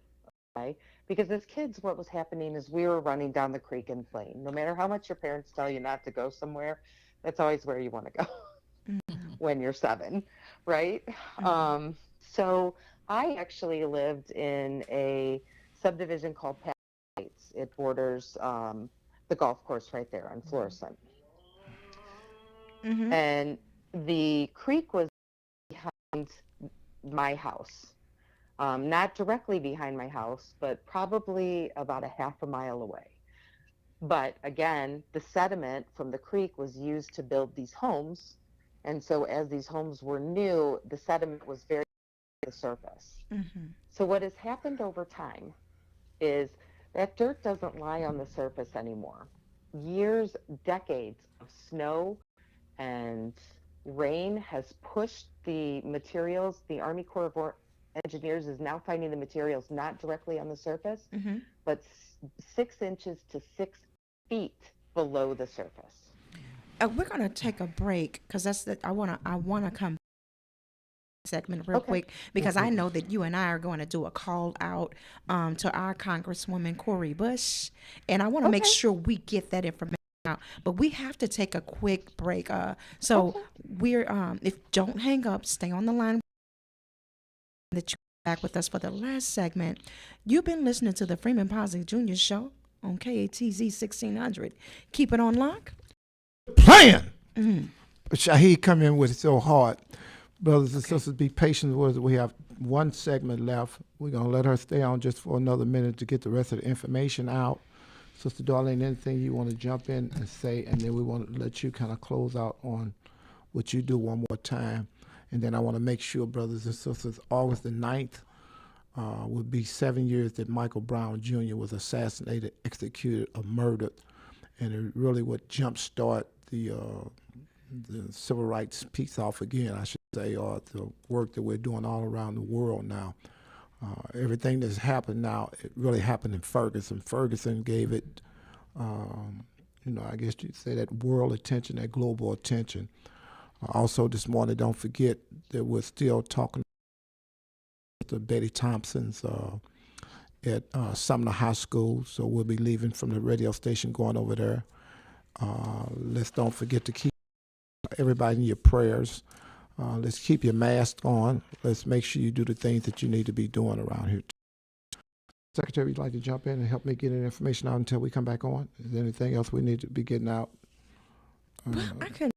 okay? Because as kids, what was happening is we were running down the creek and playing. No matter how much your parents tell you not to go somewhere, that's always where you want to go when you're 7, right? So I actually lived in a subdivision called Pat Heights. It borders the golf course right there on Florissant. And the creek was behind my house. Not directly behind my house, but probably about a half a mile away. But again, the sediment from the creek was used to build these homes. And so as these homes were new, the sediment was very the surface. So what has happened over time is that dirt doesn't lie on the surface anymore. Years, decades of snow and rain has pushed the materials. The Army Corps of Engineers is now finding the materials not directly on the surface, but 6 inches to 6 feet below the surface. We're gonna take a break because I wanna come segment real quick, because I know that you and I are going to do a call out to our Congresswoman Cori Bush, and I want to make sure we get that information out. But we have to take a quick break. So we're if don't hang up, stay on the line. That you back with us for the last segment. You've been listening to the Freeman Bosley Jr. Show on KATZ 1600. Keep it on lock. Playing. Shaheed come in with it so hard. Brothers and sisters, be patient with us. We have one segment left. We're going to let her stay on just for another minute to get the rest of the information out. Sister Darlene, anything you want to jump in and say, and then we want to let you kind of close out on what you do one more time. And then I want to make sure, brothers and sisters, August the 9th would be 7 years that Michael Brown Jr. was assassinated, executed, or murdered. And it really would jumpstart the civil rights piece off again, I should say, or the work that we're doing all around the world now. Everything that's happened now, it really happened in Ferguson. Ferguson gave it, I guess you'd say that world attention, that global attention. Also this morning, don't forget that we're still talking to Betty Thompson's at Sumner High School, so we'll be leaving from the radio station going over there. Let's don't forget to keep everybody in your prayers. Let's keep your mask on. Let's make sure you do the things that you need to be doing around here. Secretary, would you like to jump in and help me get any information out until we come back on? Is there anything else we need to be getting out? I couldn't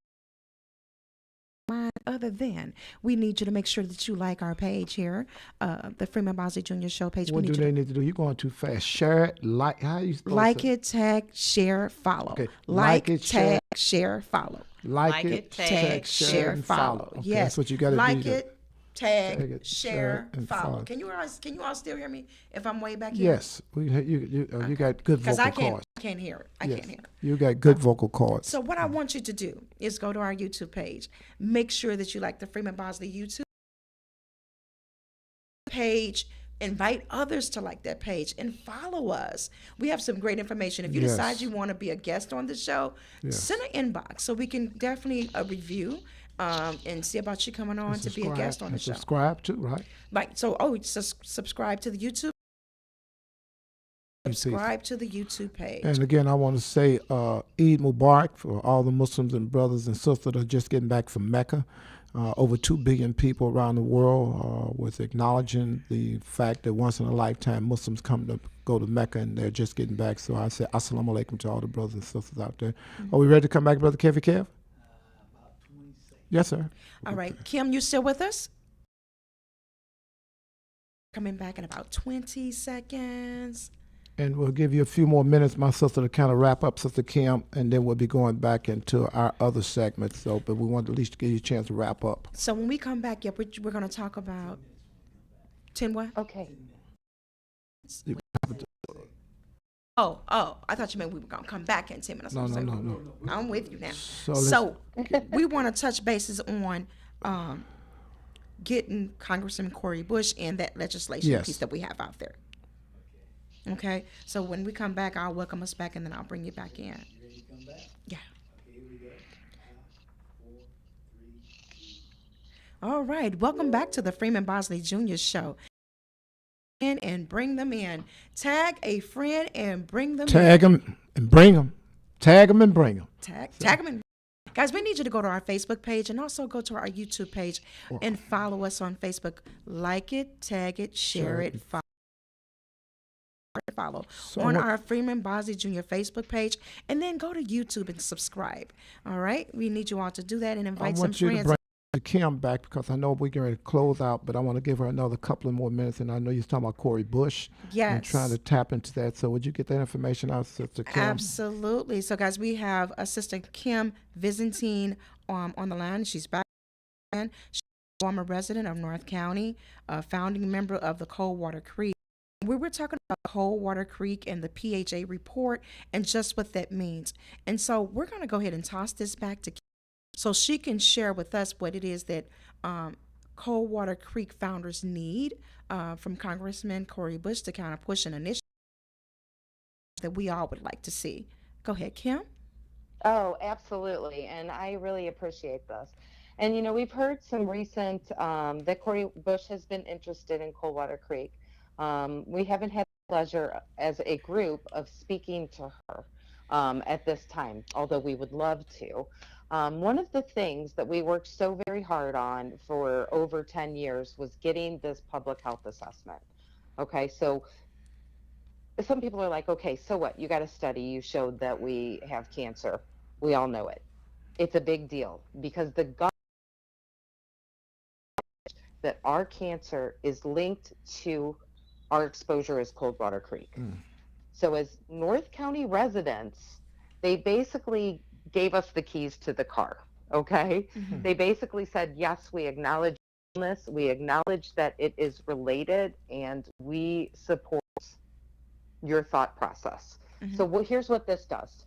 mind other than we need you to make sure that you like our page here, the Freeman Bosley Jr. Show page. What do they need to do? You're going too fast. Share it, like, how you supposed like to? it, tag, share, follow. Okay. Like it, tag, share, follow. Like it, tag, share, follow. Okay, Yes, that's what you got to do. Like it, tag, Tag it, share, and follow. follow. Can you all still hear me if I'm way back here? Yes, you got good Because vocal cords. I can't hear it. I Yes. can't hear it. You got good vocal cords. So what I want you to do is go to our YouTube page. Make sure that you like the Freeman Bosley YouTube page. Invite others to like that page and follow us. We have some great information. If you Yes. decide you want to be a guest on the show, Yes. send an inbox so we can definitely review and see about you coming on to be a guest on the show. Subscribe to, right? Like subscribe to the YouTube. Subscribe to the YouTube page. And again, I want to say Eid Mubarak for all the Muslims and brothers and sisters that are just getting back from Mecca. Over 2 billion people around the world was acknowledging the fact that once in a lifetime Muslims go to Mecca and they're just getting back. So I say assalamu alaikum to all the brothers and sisters out there. Are we ready to come back, Brother Kev? About 20 seconds. Yes, sir. All right, Kim, you still with us? Coming back in about 20 seconds. And we'll give you a few more minutes, my sister, to kind of wrap up, Sister Kim, and then we'll be going back into our other segments. So, but we want to at least give you a chance to wrap up. So when we come back, yeah, we're going to talk about 10 what? Okay. Oh, I thought you meant we were going to come back in 10 minutes. No. I'm with you now. So So we want to touch bases on getting Congressman Cori Bush and that legislation Yes. piece that we have out there. Okay, so when we come back, I'll welcome us back and then I'll bring you back in. Ready to come back? Yeah. Okay, here we go. 5, 4, 3, 2. All right, welcome back to the Freeman Bosley Jr. Show. And bring them in. Tag a friend and bring them in. tag them and bring them. Tag them and bring them. Tag them in. Guys, we need you to go to our Facebook page and also go to our YouTube page and follow us on Facebook. Like it, tag it, share it, follow So on what- our Freeman Bosley Jr. Facebook page, and then go to YouTube and subscribe. All right, we need you all to do that and I invite some want you to friends. bring Kim back because I know we're going to close out, but I want to give her another couple of more minutes. And I know you're talking about Cori Bush and Yes. trying to tap into that. So would you get that information out, Sister Kim? Absolutely. So, guys, we have Assistant Kim Byzantine on the line. She's back. She's a former resident of North County, a founding member of the Coldwater Creek. We were talking about Coldwater Creek and the PHA report and just what that means. And so we're going to go ahead and toss this back to Kim so she can share with us what it is that Coldwater Creek founders need from Congressman Cori Bush to kind of push an initiative that we all would like to see. Go ahead, Kim. Oh, absolutely. And I really appreciate this. And, you know, we've heard some recent that Cori Bush has been interested in Coldwater Creek. We haven't had the pleasure as a group of speaking to her at this time, although we would love to. One of the things that we worked so very hard on for over 10 years was getting this public health assessment. Okay, so some people are like, okay, so what? You got a study, you showed that we have cancer. We all know it. It's a big deal because the gut that our cancer is linked to our exposure is Coldwater Creek. So as North County residents, they basically gave us the keys to the car, okay? They basically said, yes, we acknowledge this, we acknowledge that it is related, and we support your thought process. So here's what this does.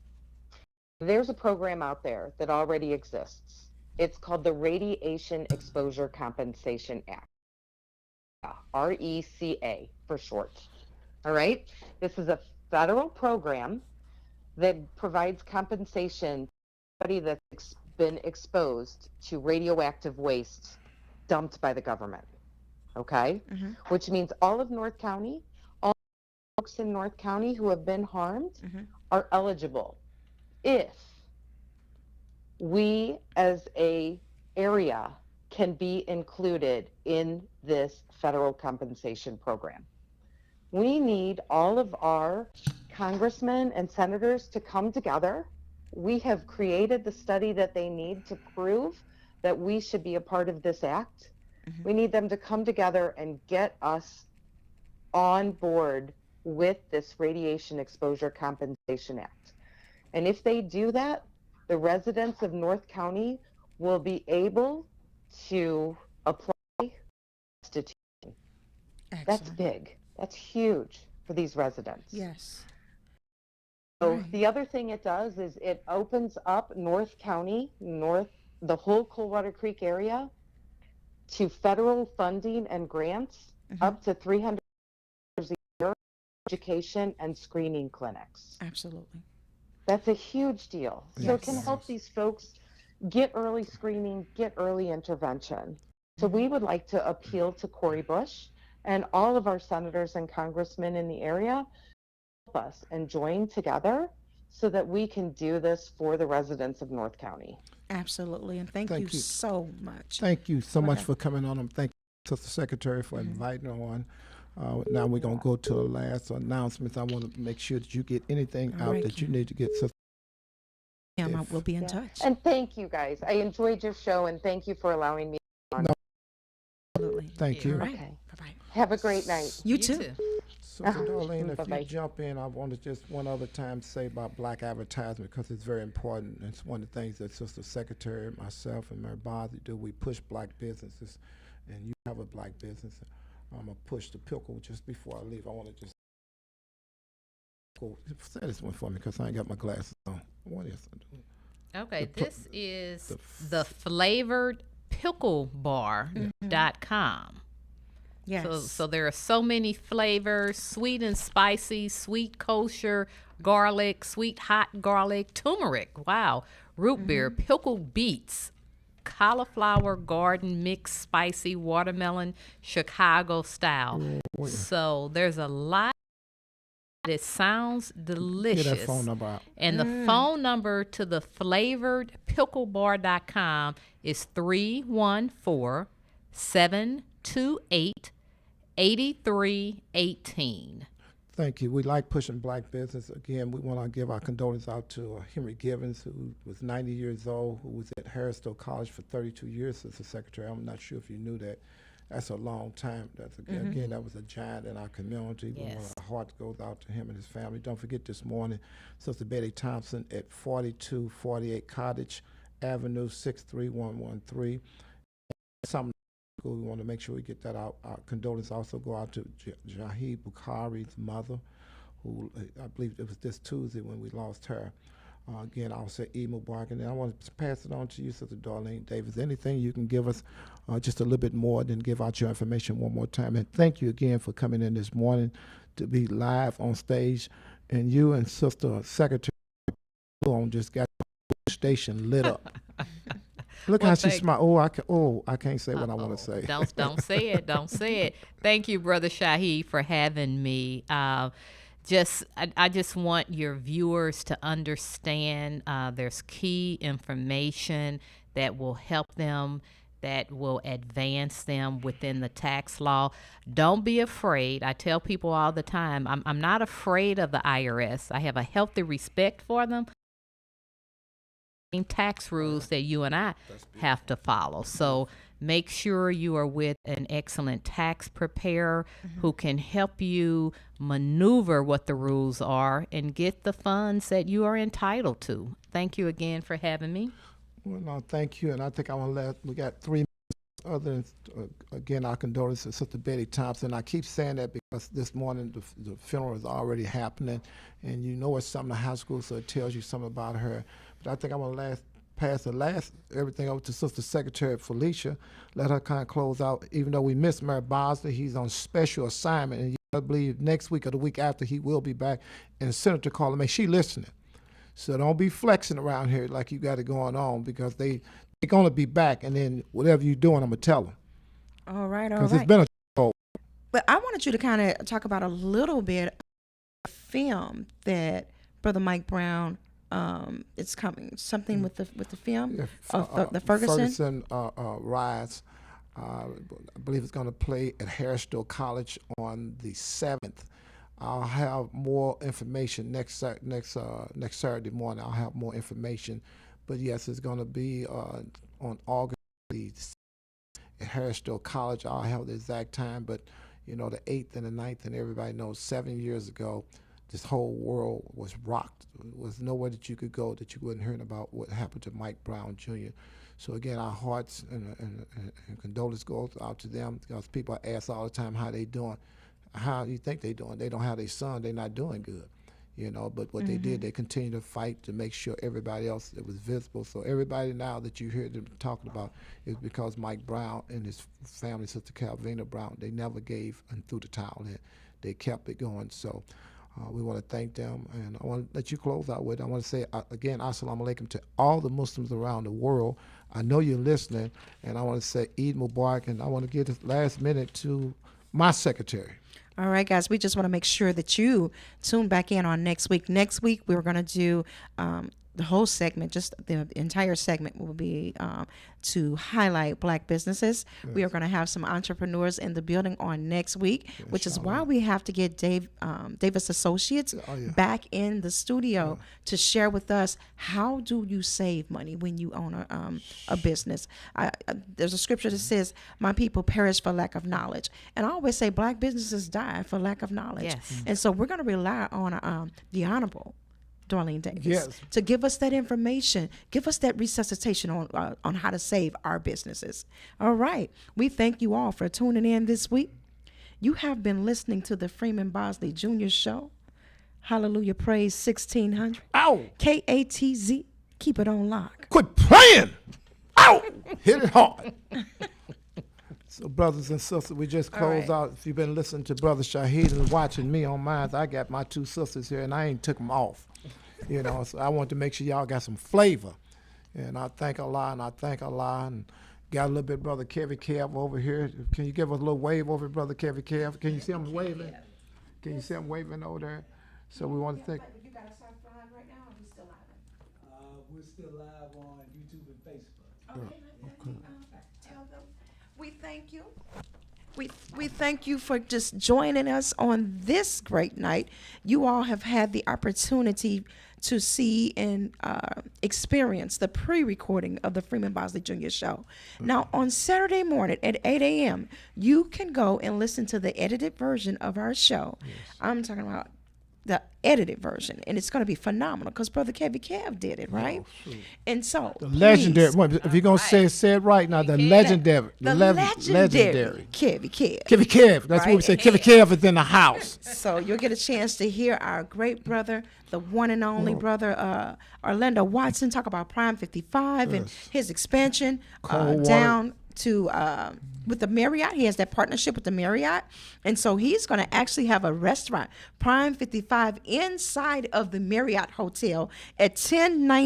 There's a program out there that already exists. It's called the Radiation Exposure Compensation Act. RECA for short. All right. This is a federal program that provides compensation to anybody that's been exposed to radioactive waste dumped by the government. Okay. Which means all of North County, all folks in North County who have been harmed are eligible if we as a area can be included in this federal compensation program. We need all of our congressmen and senators to come together. We have created the study that they need to prove that we should be a part of this act. We need them to come together and get us on board with this Radiation Exposure Compensation Act. And if they do that, the residents of North County will be able to apply restitution. That's big. That's huge for these residents. Yes. So Right. the other thing it does is it opens up North County, the whole Coldwater Creek area to federal funding and grants up to $300 a year, education and screening clinics. Absolutely. That's a huge deal. So it can Yes. help these folks get early screening, get early intervention. So we would like to appeal to Cori Bush and all of our senators and congressmen in the area help us and join together so that we can do this for the residents of North County. Absolutely. And thank Thank you you. so much. Thank you so much Okay. for coming on. Thank you, Sister Secretary, for inviting her on. Now we're going to go to the last announcements. I want to make sure that you get anything All out right, that you Kim. need to get, Sister. Kim, I will be in touch. And thank you guys. I enjoyed your show and thank you for allowing me on. No. Absolutely. Thank Yeah. you. All right. Okay. Bye-bye. Have a great night. You too. Sister Darlene, if you Bye-bye. jump in, I want to just one other time say about black advertisement because it's very important. It's one of the things that Sister Secretary, myself, and Mary Bosley do. We push black businesses, and you have a black business. I'm going to push the pickle just before I leave. I want to just go, say this one for me because I ain't got my glasses on. What is it? Okay, The this is the the flavoredpicklebar.com. Yes. So there are so many flavors: sweet and spicy, sweet kosher, garlic, sweet hot garlic, turmeric. Wow, root beer, pickled beets, cauliflower garden mix, spicy watermelon, Chicago style. So there's a lot. It sounds delicious. Get that phone number out. And the phone number to the flavoredpicklebar.com is 314-728-8318. Thank you. We like pushing black business. Again, we want to give our condolences out to Henry Givens, who was 90 years old, who was at Harrisville College for 32 years as a secretary. I'm not sure if you knew that. That's a long time. That's again, that was a giant in our community. Yes. Our heart goes out to him and his family. Don't forget this morning, Sister Betty Thompson at 4248 Cottage Avenue, 63113. Something we want to make sure we get that out. Our condolences also go out to Jahid Bukhari's mother, who I believe it was this Tuesday when we lost her. Again, I'll say Eid Mubarak, and I want to pass it on to you, Sister Darlene Davis. Anything you can give us just a little bit more, then give out your information one more time. And thank you again for coming in this morning to be live on stage. And you and Sister Secretary just got the station lit up. Look Well, how she thank- smiled. I can't say what I want to say. Don't say it. Don't say it. Thank you, Brother Shahi, for having me. I just want your viewers to understand there's key information that will help them, that will advance them within the tax law. Don't be afraid. I tell people all the time, I'm not afraid of the IRS. I have a healthy respect for them. Tax rules that you and I have to follow. So make sure you are with an excellent tax preparer who can help you maneuver what the rules are and get the funds that you are entitled to. Thank you again for having me. Well, no, thank you. And I think I want to we got 3 minutes. Other than, again, our condolences to Sister Betty Thompson. I keep saying that because this morning the funeral is already happening, and you know it's something in high school, so it tells you something about her. But I think I want to pass everything over to Sister Secretary Felicia. Let her kind of close out. Even though we miss Mary Bosley, he's on special assignment, and I believe next week or the week after he will be back. And Senator Carla May, she listening. So don't be flexing around here like you got it going on, because they're going to be back, and then whatever you're doing, I'm going to tell them. All right. Because it's been a show. But I wanted you to kind of talk about a little bit of a film that Brother Mike Brown it's coming. Something with the film of the Ferguson. Rise. I believe it's going to play at Harrisville College on the 7th. I'll have more information next Saturday morning. I'll have more information, but yes, it's going to be on August the 6th at Harrisville College. I'll have the exact time, but you know, the 8th and the 9th, and everybody knows 7 years ago, this whole world was rocked. There was nowhere that you could go that you wouldn't hear about what happened to Mike Brown Jr. So again, our hearts and condolences go out to them, because people ask all the time how they doing. How do you think they doing? They don't have their son. They're not doing good, you know. But what they did, they continue to fight to make sure everybody else, it was visible. So everybody now that you hear them talking about is because Mike Brown and his family, Sister Calvina Brown, they never gave and threw the towel in. They kept it going. So we want to thank them, and I want to let you close out with, I want to say again, assalamu alaikum to all the Muslims around the world. I know you're listening, and I want to say Eid Mubarak, and I want to give this last minute to my secretary. All right, guys, we just want to make sure that you tune back in on next week. Next week, we're going to do the whole segment, just the entire segment will be to highlight Black businesses. Yes. We are going to have some entrepreneurs in the building on next week, yes, which is why we have to get Davis Associates back in the studio to share with us, how do you save money when you own a business? There's a scripture that says, my people perish for lack of knowledge. And I always say Black businesses die for lack of knowledge. Yes. And so we're going to rely on the Honorable Darlene Davis to give us that information, give us that resuscitation on how to save our businesses. All right. We thank you all for tuning in this week. You have been listening to the Freeman Bosley Jr. Show. Hallelujah. Praise 1600. Ow. KATZ. Keep it on lock. Quit playing. Ow. Hit it hard. So, brothers and sisters, we just closed out. If you've been listening to Brother Shahid and watching me on mine, I got my two sisters here, and I ain't took them off. So I want to make sure y'all got some flavor. And I thank Allah, and got a little bit Brother Kevin Kev over here. Can you give us a little wave over, Brother Kevin Kev? Can you see him waving? Can you see him waving over there? So we want to thank. You got us live right now, or are we still live? We're still live on YouTube and Facebook. Okay. Tell them. We thank you. We thank you for just joining us on this great night. You all have had the opportunity to see and experience the pre-recording of the Freeman Bosley Jr. Show. Now, on Saturday morning at 8 a.m., you can go and listen to the edited version of our show. Yes. I'm talking about the edited version, and it's going to be phenomenal because Brother Kevin Kev did it, right? Oh, and so the legendary. If you're going to say it right now, the legendary, legendary Kevin Kev. Kevin Kev. That's what we say. Kevin Kev is in the house. So you'll get a chance to hear our great brother, the one and only brother, Orlando Watson, talk about Prime 55 and his expansion down to with the Marriott. He has that partnership with the Marriott, and so he's going to actually have a restaurant, Prime 55, inside of the Marriott Hotel at 1090